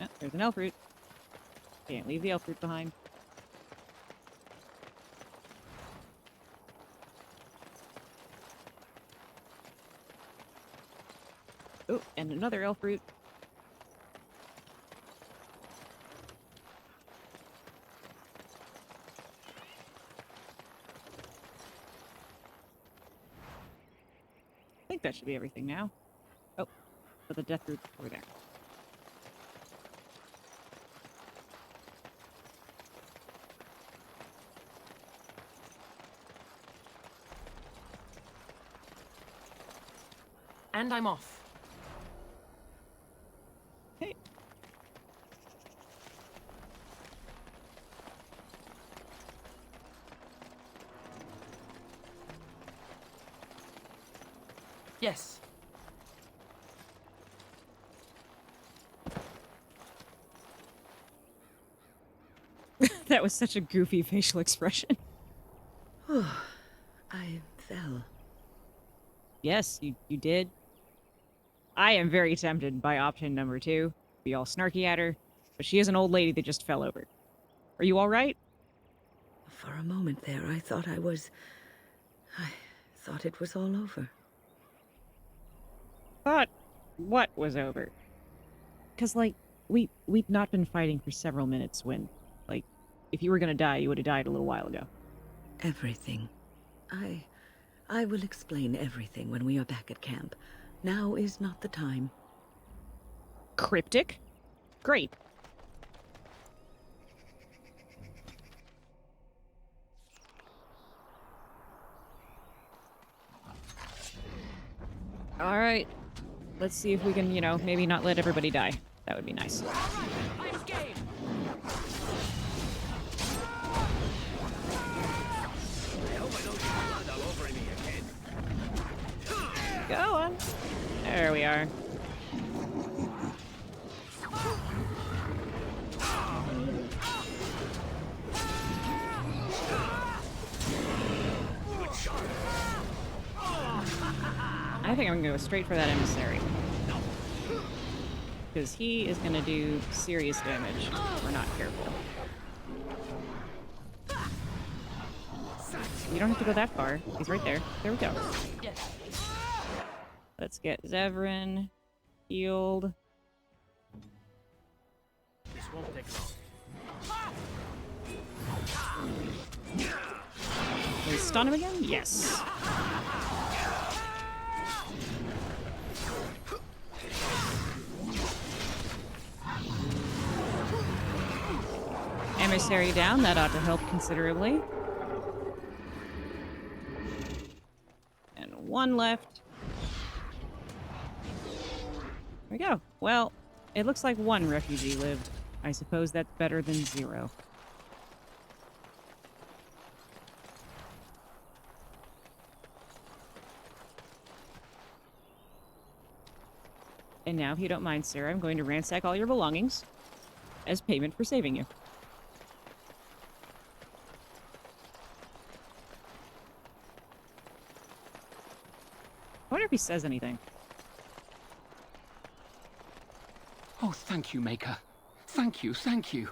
Oh, there's an elf root. Can't leave the elf root behind. Oh, and another elf root. I think that should be everything now. Oh, but the death root over there. And I'm off. Hey. Yes. That was such a goofy facial expression. I fell. Yes, you did. I am very tempted by option number 2. Be all snarky at her, but she is an old lady that just fell over. Are you all right? For a moment there, I thought I thought it was all over. Thought what was over? Because, like, we'd not been fighting for several minutes when, like, if you were gonna die, you would have died a little while ago. Everything. I will explain everything when we are back at camp. Now is not the time. Cryptic? Great. All right. Let's see if we can, maybe not let everybody die. That would be nice. Go on. There we are. I think I'm gonna go straight for that emissary. Because he is gonna do serious damage if we're not careful. You don't have to go that far. He's right there. There we go. Let's get Zevran healed. This won't take long. Can we stun him again? Yes. Emissary down. That ought to help considerably. And one left. There we go. Well, it looks like one refugee lived. I suppose that's better than 0. And now, if you don't mind, Sarah, I'm going to ransack all your belongings as payment for saving you. I wonder if he says anything. Oh, thank you, Maker. Thank you, thank you.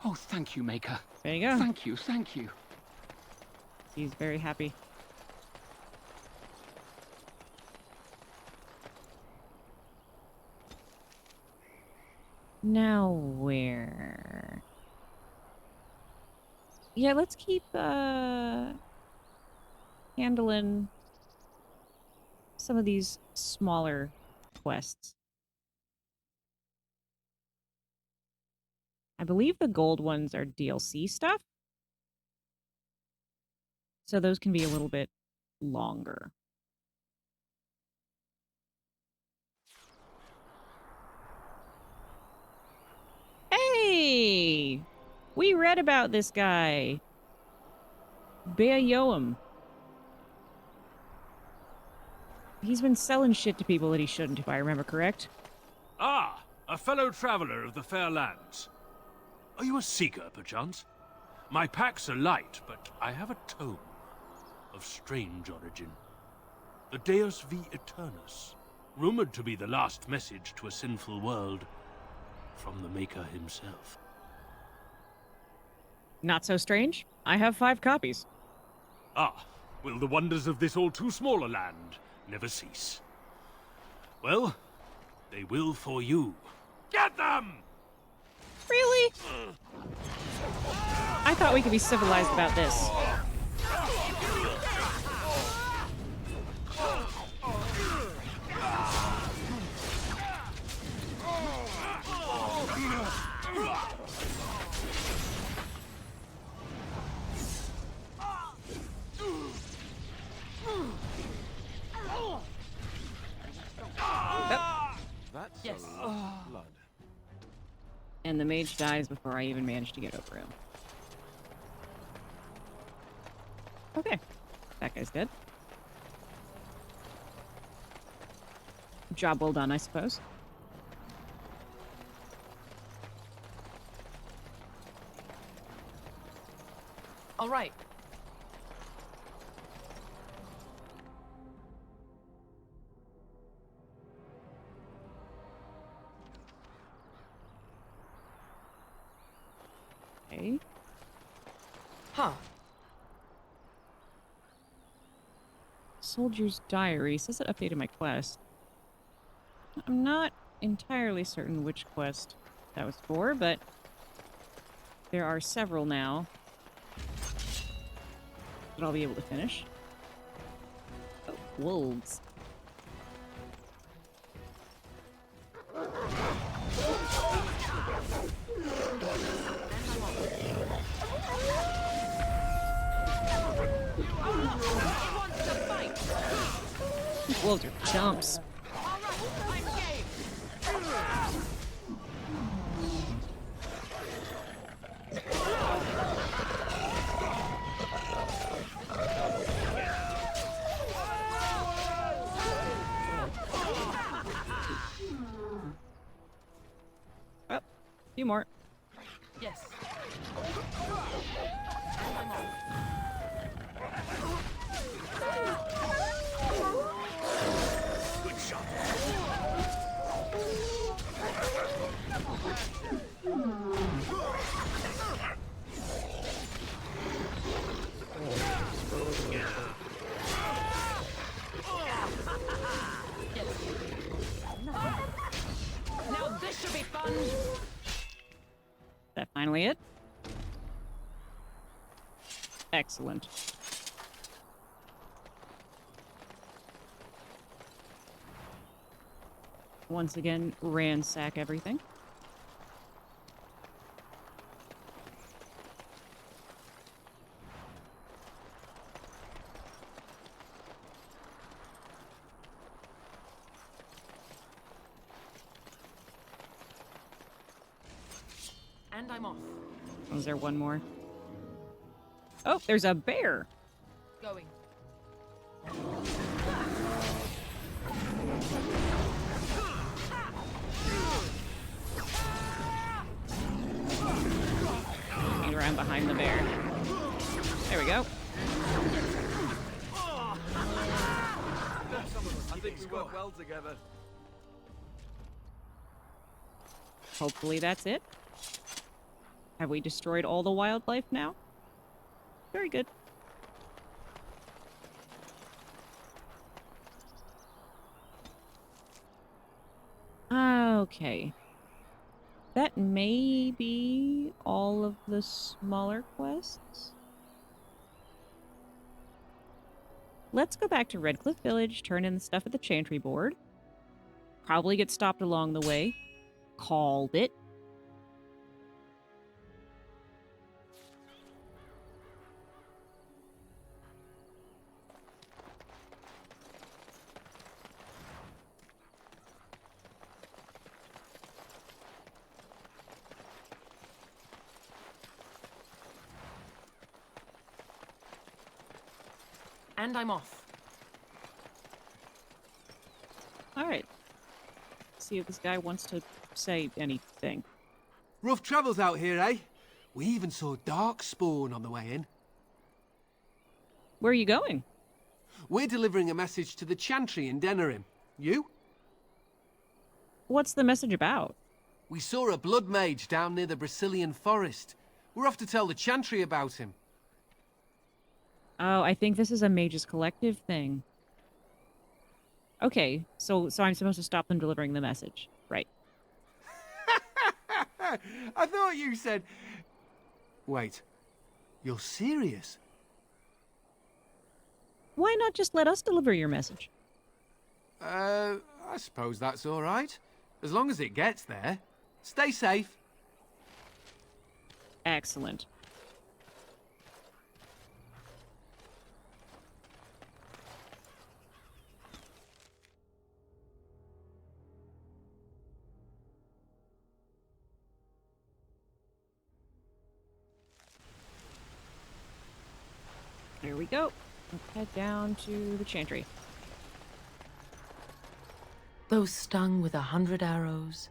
Oh, thank you, Maker. There you go. Thank you, thank you. He's very happy. Now where? Yeah, let's keep, handling some of these smaller quests. I believe the gold ones are DLC stuff. So those can be a little bit longer. Hey! We read about this guy. Beayoam. He's been selling shit to people that he shouldn't, if I remember correct. Ah, a fellow traveler of the fair lands. Are you a seeker, perchance? My packs are light, but I have a tome of strange origin. The Deus V Eternus, rumored to be the last message to a sinful world from the Maker himself. Not so strange. I have 5 copies. Ah, will the wonders of this all-too-small a land never cease? Well, they will for you. Get them! Really? I thought we could be civilized about this. That's Yes. a lot of blood. And the mage dies before I even manage to get over him. Okay. That guy's dead. Job well done, I suppose. All right. Okay. Huh. Soldier's Diary says it updated my quest. I'm not entirely certain which quest that was for, but there are several now that I'll be able to finish. Oh, wolves. These wolves are chumps. Oh, a few more. Yes. Good shot. Now this should be fun. Is that finally it? Excellent. Once again, ransack everything. And I'm off. Was there one more? Oh, there's a bear. Going. He's around behind the bear. There we go. I think we work well together. Hopefully that's it. Have we destroyed all the wildlife now? Very good. Okay. That may be all of the smaller quests. Let's go back to Redcliffe Village, turn in the stuff at the Chantry board. Probably get stopped along the way. Called it. And I'm off. All right. See if this guy wants to say anything. Rough travels out here, eh? We even saw Darkspawn on the way in. Where are you going? We're delivering a message to the Chantry in Denerim. You? What's the message about? We saw a blood mage down near the Brazilian forest. We're off to tell the Chantry about him. Oh, I think this is a Mages Collective thing. Okay, so I'm supposed to stop them delivering the message. Right. I thought you said... Wait. You're serious? Why not just let us deliver your message? I suppose that's all right. As long as it gets there. Stay safe. Excellent. There we go. Let's head down to the Chantry. Those stung with 100 arrows,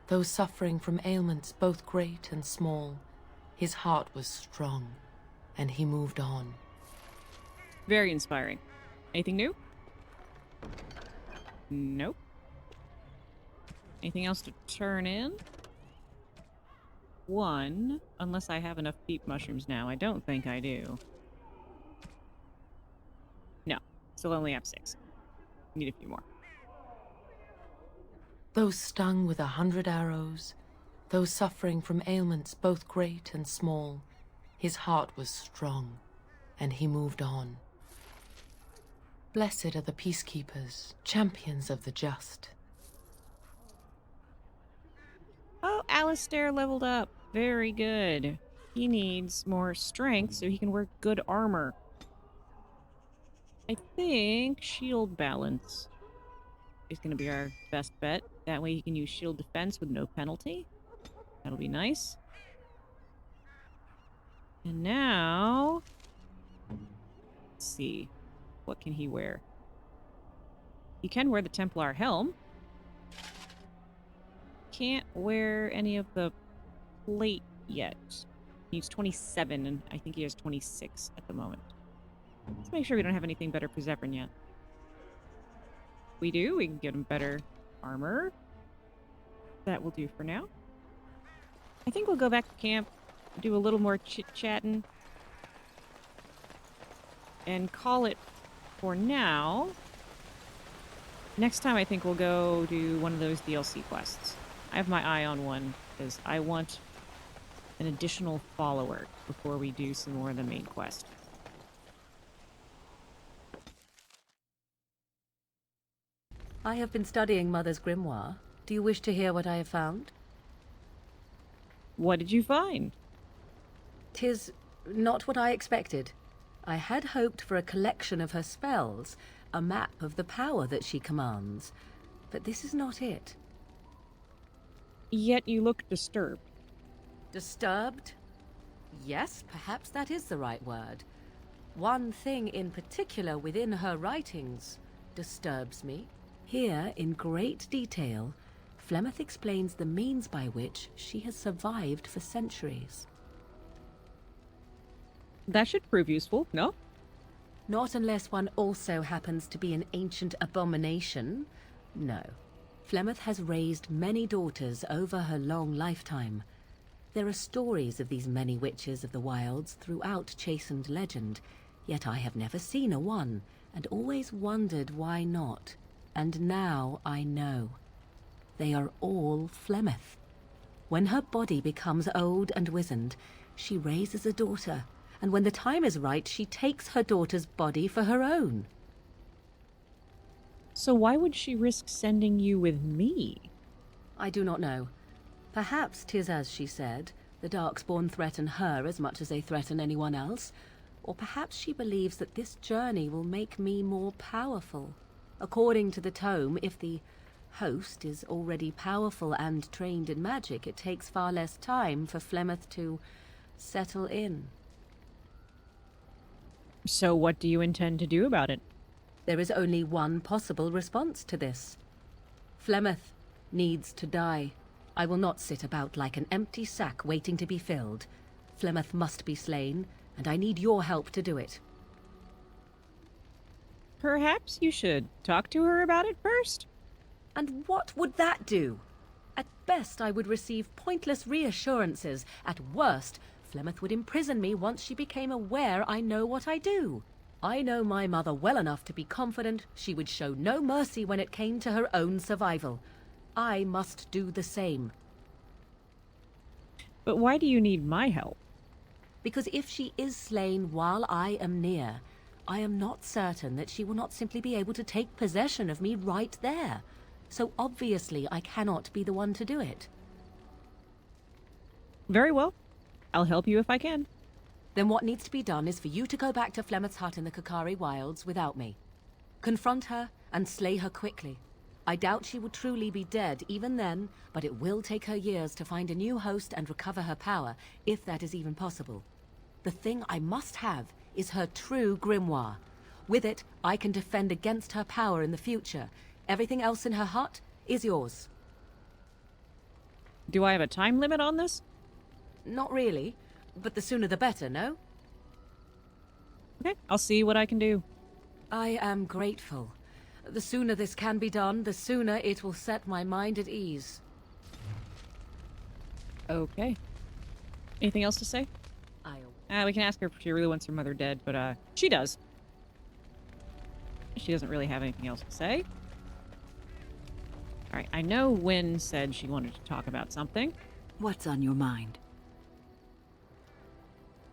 those suffering from ailments both great and small, his heart was strong, and he moved on. Very inspiring. Anything new? Nope. Anything else to turn in? One, unless I have enough peat mushrooms now. I don't think I do. No, still only have 6. Need a few more. Those stung with 100 arrows, those suffering from ailments both great and small, his heart was strong, and he moved on. Blessed are the peacekeepers, champions of the just. Oh, Alistair leveled up. Very good. He needs more strength so he can wear good armor. I think shield balance is going to be our best bet. That way he can use shield defense with no penalty. That'll be nice. And now... let's see. What can he wear? He can wear the Templar helm. Can't wear any of the plate yet. He needs 27, and I think he has 26 at the moment. Let's make sure we don't have anything better for Zephyrin yet. We do. We can get him better armor. That will do for now. I think we'll go back to camp, do a little more chit-chatting, and call it for now. Next time I think we'll go do one of those DLC quests. I have my eye on one, because I want an additional follower before we do some more of the main quest. I have been studying Mother's grimoire. Do you wish to hear what I have found? What did you find? 'Tis not what I expected. I had hoped for a collection of her spells, a map of the power that she commands. But this is not it. Yet you look disturbed. Disturbed? Yes, perhaps that is the right word. One thing in particular within her writings disturbs me. Here, in great detail, Flemeth explains the means by which she has survived for centuries. That should prove useful, no? Not unless one also happens to be an ancient abomination. No. Flemeth has raised many daughters over her long lifetime. There are stories of these many witches of the wilds throughout chastened legend, yet I have never seen a one, and always wondered why not. And now I know. They are all Flemeth. When her body becomes old and wizened, she raises a daughter, and when the time is right, she takes her daughter's body for her own. So why would she risk sending you with me? I do not know. Perhaps 'tis as she said, the Darkspawn threaten her as much as they threaten anyone else. Or perhaps she believes that this journey will make me more powerful. According to the tome, if the host is already powerful and trained in magic, it takes far less time for Flemeth to settle in. So what do you intend to do about it? There is only one possible response to this. Flemeth needs to die. I will not sit about like an empty sack waiting to be filled. Flemeth must be slain, and I need your help to do it. Perhaps you should talk to her about it first? And what would that do? At best, I would receive pointless reassurances. At worst, Flemeth would imprison me once she became aware I know what I do. I know my mother well enough to be confident she would show no mercy when it came to her own survival. I must do the same. But why do you need my help? Because if she is slain while I am near, I am not certain that she will not simply be able to take possession of me right there. So obviously I cannot be the one to do it. Very well. I'll help you if I can. Then what needs to be done is for you to go back to Flemeth's hut in the Kakari Wilds without me. Confront her and slay her quickly. I doubt she will truly be dead even then, but it will take her years to find a new host and recover her power, if that is even possible. The thing I must have is her true grimoire. With it, I can defend against her power in the future. Everything else in her hut is yours. Do I have a time limit on this? Not really, but the sooner the better, no? Okay, I'll see what I can do. I am grateful. The sooner this can be done, the sooner it will set my mind at ease. Okay. Anything else to say? We can ask her if she really wants her mother dead, but she does. She doesn't really have anything else to say. Alright, I know Wynn said she wanted to talk about something. What's on your mind?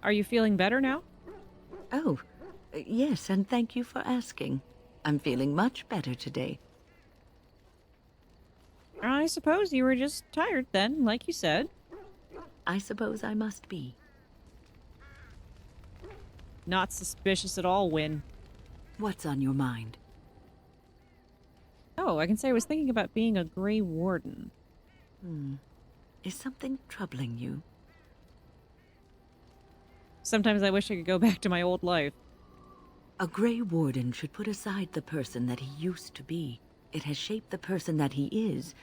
Are you feeling better now? Oh, yes, and thank you for asking. I'm feeling much better today. I suppose you were just tired then, like you said. I suppose I must be. Not suspicious at all, Wynn. What's on your mind? Oh, I can say I was thinking about being a Grey Warden. Is something troubling you? Sometimes I wish I could go back to my old life. A Grey Warden should put aside the person that he used to be. It has shaped the person that he is,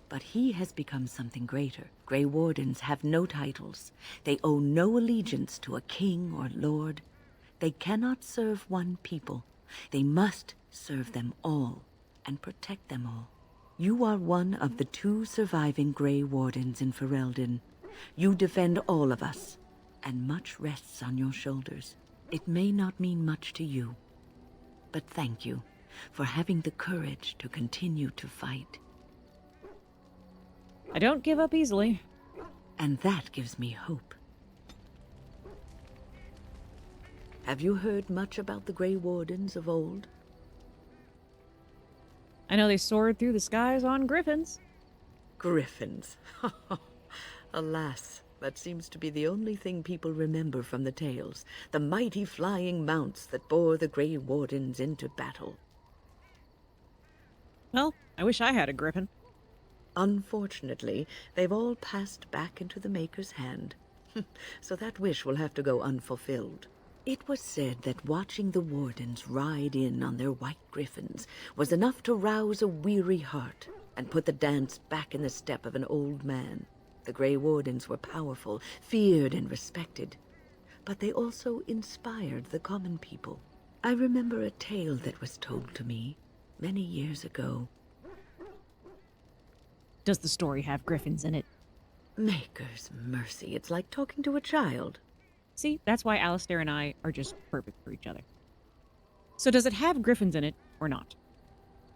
but he has become something greater. Grey Wardens have no titles. They owe no allegiance to a king or lord. They cannot serve one people. They must serve them all and protect them all. You are one of the 2 surviving Grey Wardens in Ferelden. You defend all of us, and much rests on your shoulders. It may not mean much to you, but thank you for having the courage to continue to fight. I don't give up easily. And that gives me hope. Have you heard much about the Grey Wardens of old? I know they soared through the skies on griffins. Griffins. Alas, that seems to be the only thing people remember from the tales. The mighty flying mounts that bore the Grey Wardens into battle. Well, I wish I had a griffin. Unfortunately, they've all passed back into the Maker's hand. So that wish will have to go unfulfilled. It was said that watching the Wardens ride in on their white griffins was enough to rouse a weary heart and put the dance back in the step of an old man. The Grey Wardens were powerful, feared and respected, but they also inspired the common people. I remember a tale that was told to me many years ago. Does the story have griffins in it? Maker's mercy, it's like talking to a child. See, that's why Alistair and I are just perfect for each other. So does it have griffins in it, or not?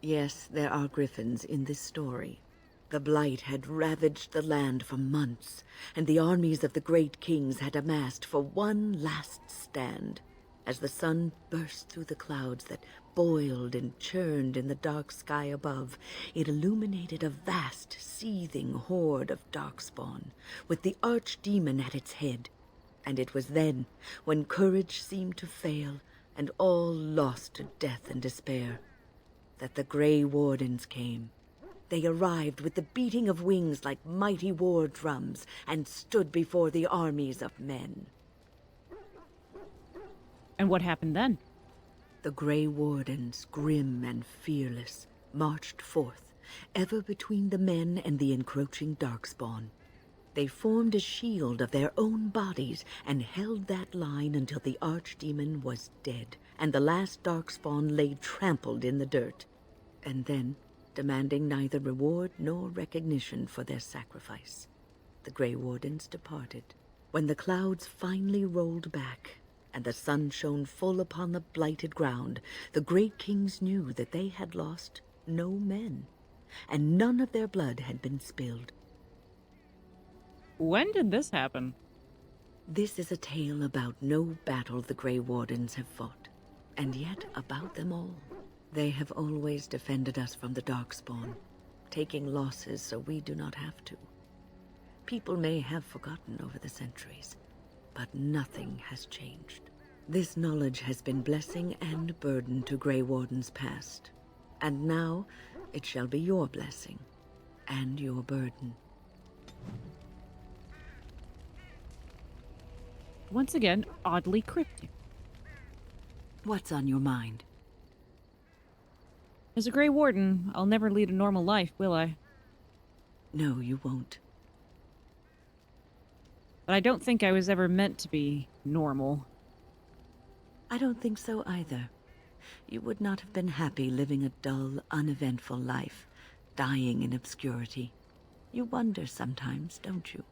Yes, there are griffins in this story. The Blight had ravaged the land for months, and the armies of the great kings had amassed for one last stand. As the sun burst through the clouds that boiled and churned in the dark sky above, it illuminated a vast, seething horde of darkspawn, with the archdemon at its head. And it was then, when courage seemed to fail, and all lost to death and despair, that the Grey Wardens came. They arrived with the beating of wings like mighty war drums, and stood before the armies of men. And what happened then? The Grey Wardens, grim and fearless, marched forth, ever between the men and the encroaching darkspawn. They formed a shield of their own bodies and held that line until the archdemon was dead, and the last darkspawn lay trampled in the dirt. And then, demanding neither reward nor recognition for their sacrifice, the Grey Wardens departed. When the clouds finally rolled back, and the sun shone full upon the blighted ground, the great kings knew that they had lost no men, and none of their blood had been spilled. When did this happen? This is a tale about no battle the Grey Wardens have fought, and yet about them all. They have always defended us from the Darkspawn, taking losses so we do not have to. People may have forgotten over the centuries, but nothing has changed. This knowledge has been blessing and burden to Grey Wardens past, and now it shall be your blessing and your burden. Once again, oddly cryptic. What's on your mind? As a Grey Warden, I'll never lead a normal life, will I? No, you won't. But I don't think I was ever meant to be normal. I don't think so either. You would not have been happy living a dull, uneventful life, dying in obscurity. You wonder sometimes, don't you?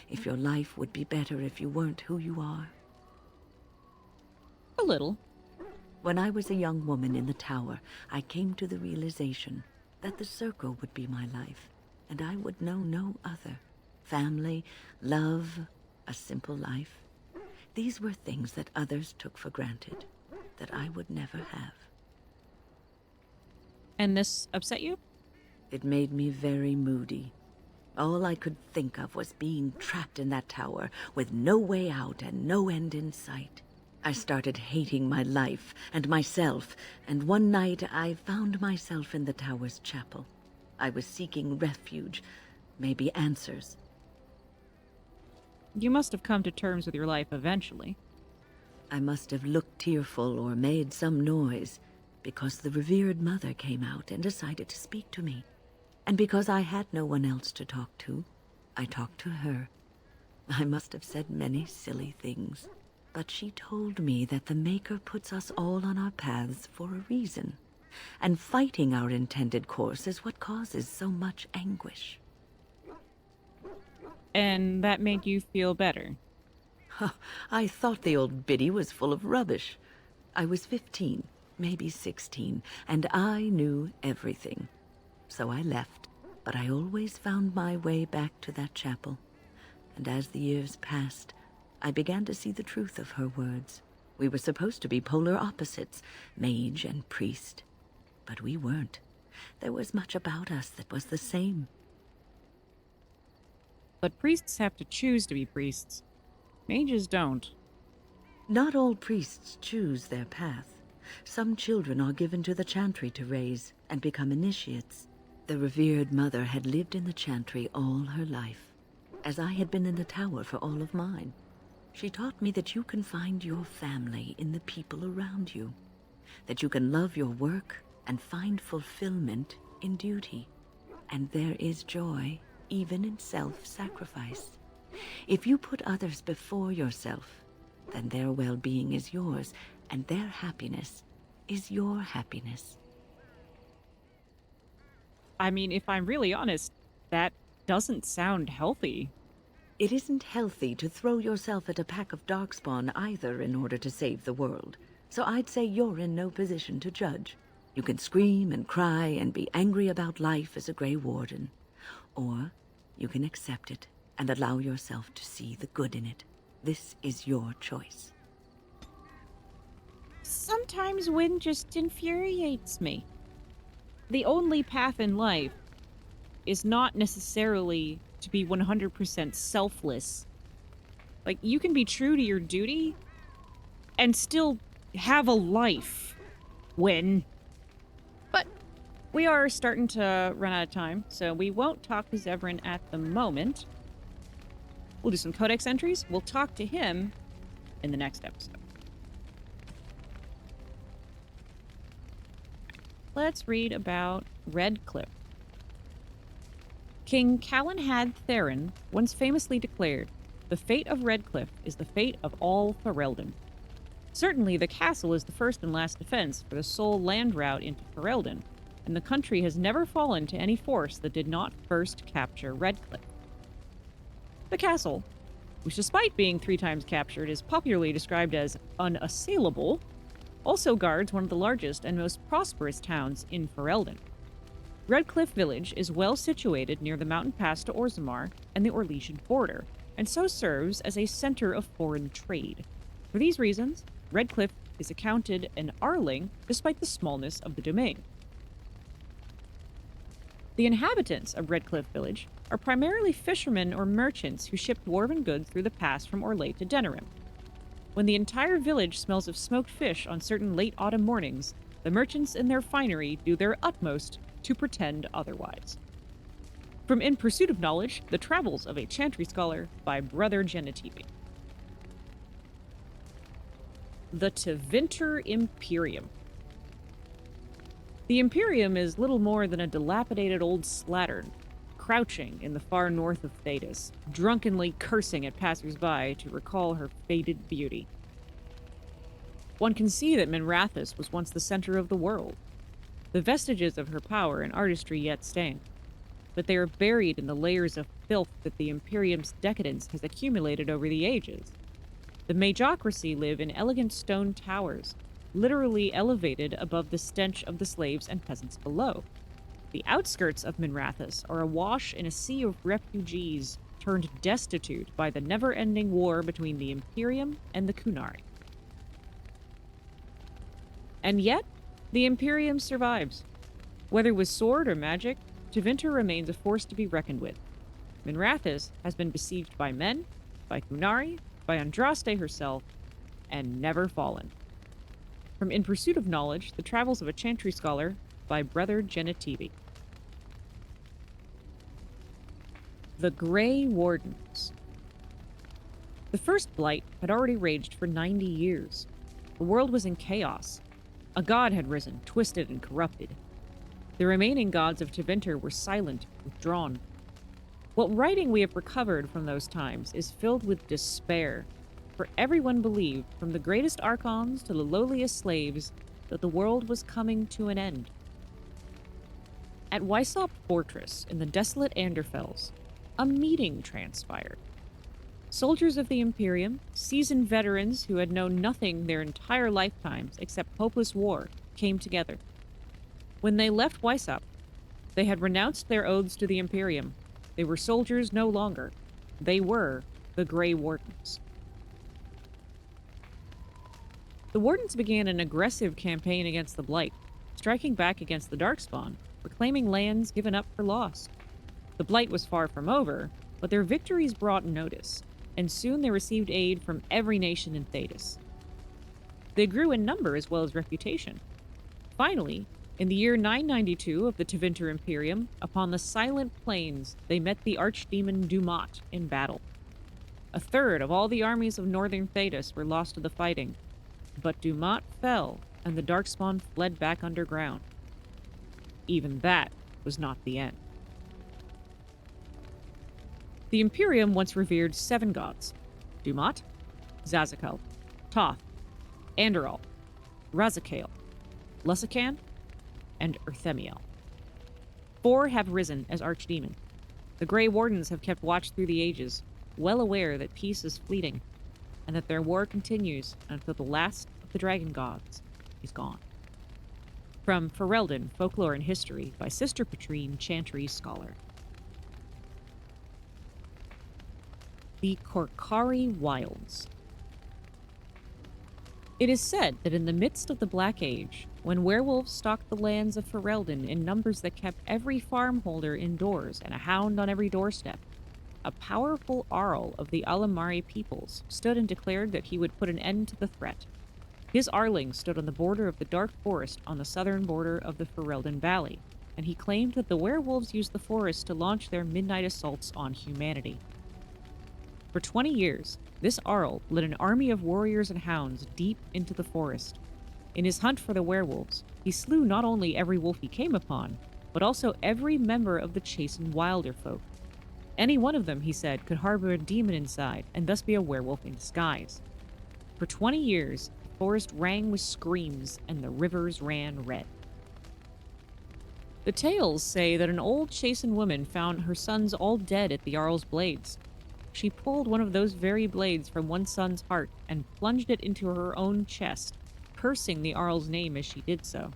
If your life would be better if you weren't who you are. A little. When I was a young woman in the tower, I came to the realization that the circle would be my life, and I would know no other. Family, love, a simple life. These were things that others took for granted, that I would never have. And this upset you? It made me very moody. All I could think of was being trapped in that tower, with no way out and no end in sight. I started hating my life and myself, and one night I found myself in the tower's chapel. I was seeking refuge, maybe answers. You must have come to terms with your life eventually. I must have looked tearful or made some noise, because the revered mother came out and decided to speak to me. And because I had no one else to talk to, I talked to her. I must have said many silly things, but she told me that the Maker puts us all on our paths for a reason, and fighting our intended course is what causes so much anguish. And that made you feel better? I thought the old biddy was full of rubbish. I was 15, maybe 16, and I knew everything. So I left, but I always found my way back to that chapel. And as the years passed, I began to see the truth of her words. We were supposed to be polar opposites, mage and priest. But we weren't. There was much about us that was the same. But priests have to choose to be priests. Mages don't. Not all priests choose their path. Some children are given to the chantry to raise and become initiates. The revered mother had lived in the chantry all her life, as I had been in the tower for all of mine. She taught me that you can find your family in the people around you, that you can love your work and find fulfillment in duty, and there is joy even in self-sacrifice. If you put others before yourself, then their well-being is yours, and their happiness is your happiness. I mean, if I'm really honest, that doesn't sound healthy. It isn't healthy to throw yourself at a pack of darkspawn either in order to save the world, so I'd say you're in no position to judge. You can scream and cry and be angry about life as a Grey Warden, or you can accept it and allow yourself to see the good in it. This is your choice. Sometimes wind just infuriates me. The only path in life is not necessarily to be 100% selfless. Like, you can be true to your duty and still have a life. Win. But we are starting to run out of time, so we won't talk to Zevran at the moment. We'll do some Codex entries. We'll talk to him in the next episode. Let's read about Redcliffe. King Calenhad Theron once famously declared, "The fate of Redcliffe is the fate of all Ferelden." Certainly, the castle is the first and last defense for the sole land route into Ferelden, and the country has never fallen to any force that did not first capture Redcliffe. The castle, which despite being 3 times captured is popularly described as unassailable, also guards one of the largest and most prosperous towns in Ferelden. Redcliffe village is well situated near the mountain pass to Orzammar and the Orlesian border, and so serves as a center of foreign trade. For these reasons, Redcliffe is accounted an Arling despite the smallness of the domain. The inhabitants of Redcliffe village are primarily fishermen or merchants who ship dwarven goods through the pass from Orlais to Denerim. When the entire village smells of smoked fish on certain late autumn mornings, the merchants in their finery do their utmost to pretend otherwise. From In Pursuit of Knowledge, The Travels of a Chantry Scholar by Brother Genitivi. The Tevinter Imperium. The Imperium is little more than a dilapidated old slattern, crouching in the far north of Thedas, drunkenly cursing at passers-by to recall her faded beauty. One can see that Minrathous was once the center of the world. The vestiges of her power and artistry yet stand, but they are buried in the layers of filth that the Imperium's decadence has accumulated over the ages. The Majocracy live in elegant stone towers, literally elevated above the stench of the slaves and peasants below. The outskirts of Minrathous are awash in a sea of refugees turned destitute by the never-ending war between the Imperium and the Kunari. And yet, the Imperium survives. Whether with sword or magic, Tevinter remains a force to be reckoned with. Minrathous has been besieged by men, by Kunari, by Andraste herself, and never fallen. From In Pursuit of Knowledge, The Travels of a Chantry Scholar by Brother Genitivi. The Grey Wardens. The First Blight had already raged for 90 years. The world was in chaos. A god had risen, twisted and corrupted. The remaining gods of Tevinter were silent, withdrawn. What writing we have recovered from those times is filled with despair, for everyone believed, from the greatest archons to the lowliest slaves, that the world was coming to an end. At Wysop Fortress in the desolate Anderfells, a meeting transpired. Soldiers of the Imperium, seasoned veterans who had known nothing their entire lifetimes except hopeless war, came together. When they left Wysop, they had renounced their oaths to the Imperium. They were soldiers no longer. They were the Grey Wardens. The Wardens began an aggressive campaign against the Blight, striking back against the Darkspawn, reclaiming lands given up for lost. The Blight was far from over, but their victories brought notice, and soon they received aid from every nation in Thedas. They grew in number as well as reputation. Finally, in the year 992 of the Tevinter Imperium, upon the Silent Plains, they met the archdemon Dumat in battle. A third of all the armies of northern Thedas were lost to the fighting, but Dumat fell, and the Darkspawn fled back underground. Even that was not the end. The Imperium once revered 7 gods: Dumat, Zazakel, Toth, Anderal, Razakael, Lusakan, and Urthemiel. 4 have risen as archdemon. The Grey Wardens have kept watch through the ages, well aware that peace is fleeting, and that their war continues until the last of the dragon gods is gone. From Ferelden, Folklore and History by Sister Patrine, Chantry Scholar. The Korkari Wilds. It is said that in the midst of the Black Age, when werewolves stalked the lands of Ferelden in numbers that kept every farmholder indoors and a hound on every doorstep, a powerful Arl of the Alamari peoples stood and declared that he would put an end to the threat. His Arling stood on the border of the Dark Forest on the southern border of the Ferelden Valley, and he claimed that the werewolves used the forest to launch their midnight assaults on humanity. For 20 years, this Arl led an army of warriors and hounds deep into the forest. In his hunt for the werewolves, he slew not only every wolf he came upon, but also every member of the Chastened Wilder folk. Any one of them, he said, could harbor a demon inside and thus be a werewolf in disguise. For 20 years, the forest rang with screams and the rivers ran red. The tales say that an old Chastened woman found her sons all dead at the Arl's blades. She pulled one of those very blades from one son's heart and plunged it into her own chest, cursing the Arl's name as she did so.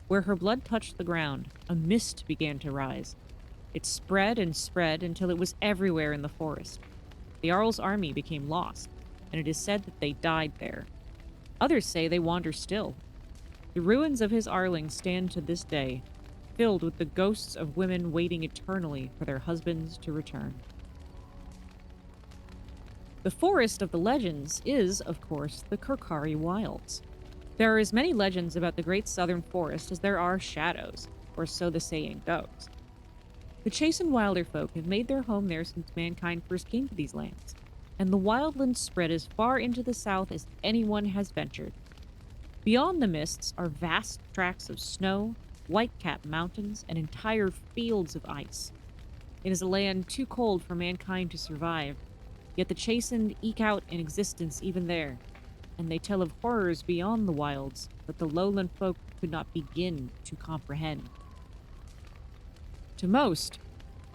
Where her blood touched the ground, a mist began to rise. It spread and spread until it was everywhere in the forest. The Arl's army became lost, and it is said that they died there. Others say they wander still. The ruins of his Arling stand to this day, filled with the ghosts of women waiting eternally for their husbands to return. The forest of the legends is, of course, the Korcari Wilds. There are as many legends about the Great Southern Forest as there are shadows, or so the saying goes. The Chastened Wilder folk have made their home there since mankind first came to these lands, and the wildlands spread as far into the south as anyone has ventured. Beyond the mists are vast tracts of snow, white-capped mountains, and entire fields of ice. It is a land too cold for mankind to survive, yet the Chastened eke out an existence even there, and they tell of horrors beyond the wilds that the lowland folk could not begin to comprehend. To most,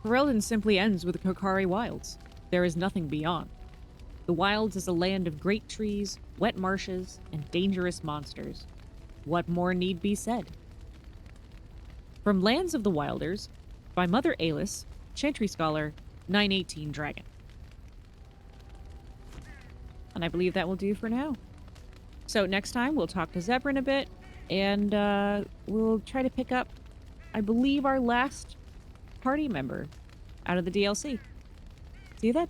Ferelden simply ends with the Korcari Wilds. There is nothing beyond. The wilds is a land of great trees, wet marshes, and dangerous monsters. What more need be said? From Lands of the Wilders, by Mother Alis, Chantry Scholar, 918 Dragon. And I believe that will do for now. So next time we'll talk to Zebrin a bit, and we'll try to pick up, I believe, our last party member out of the DLC. See you then.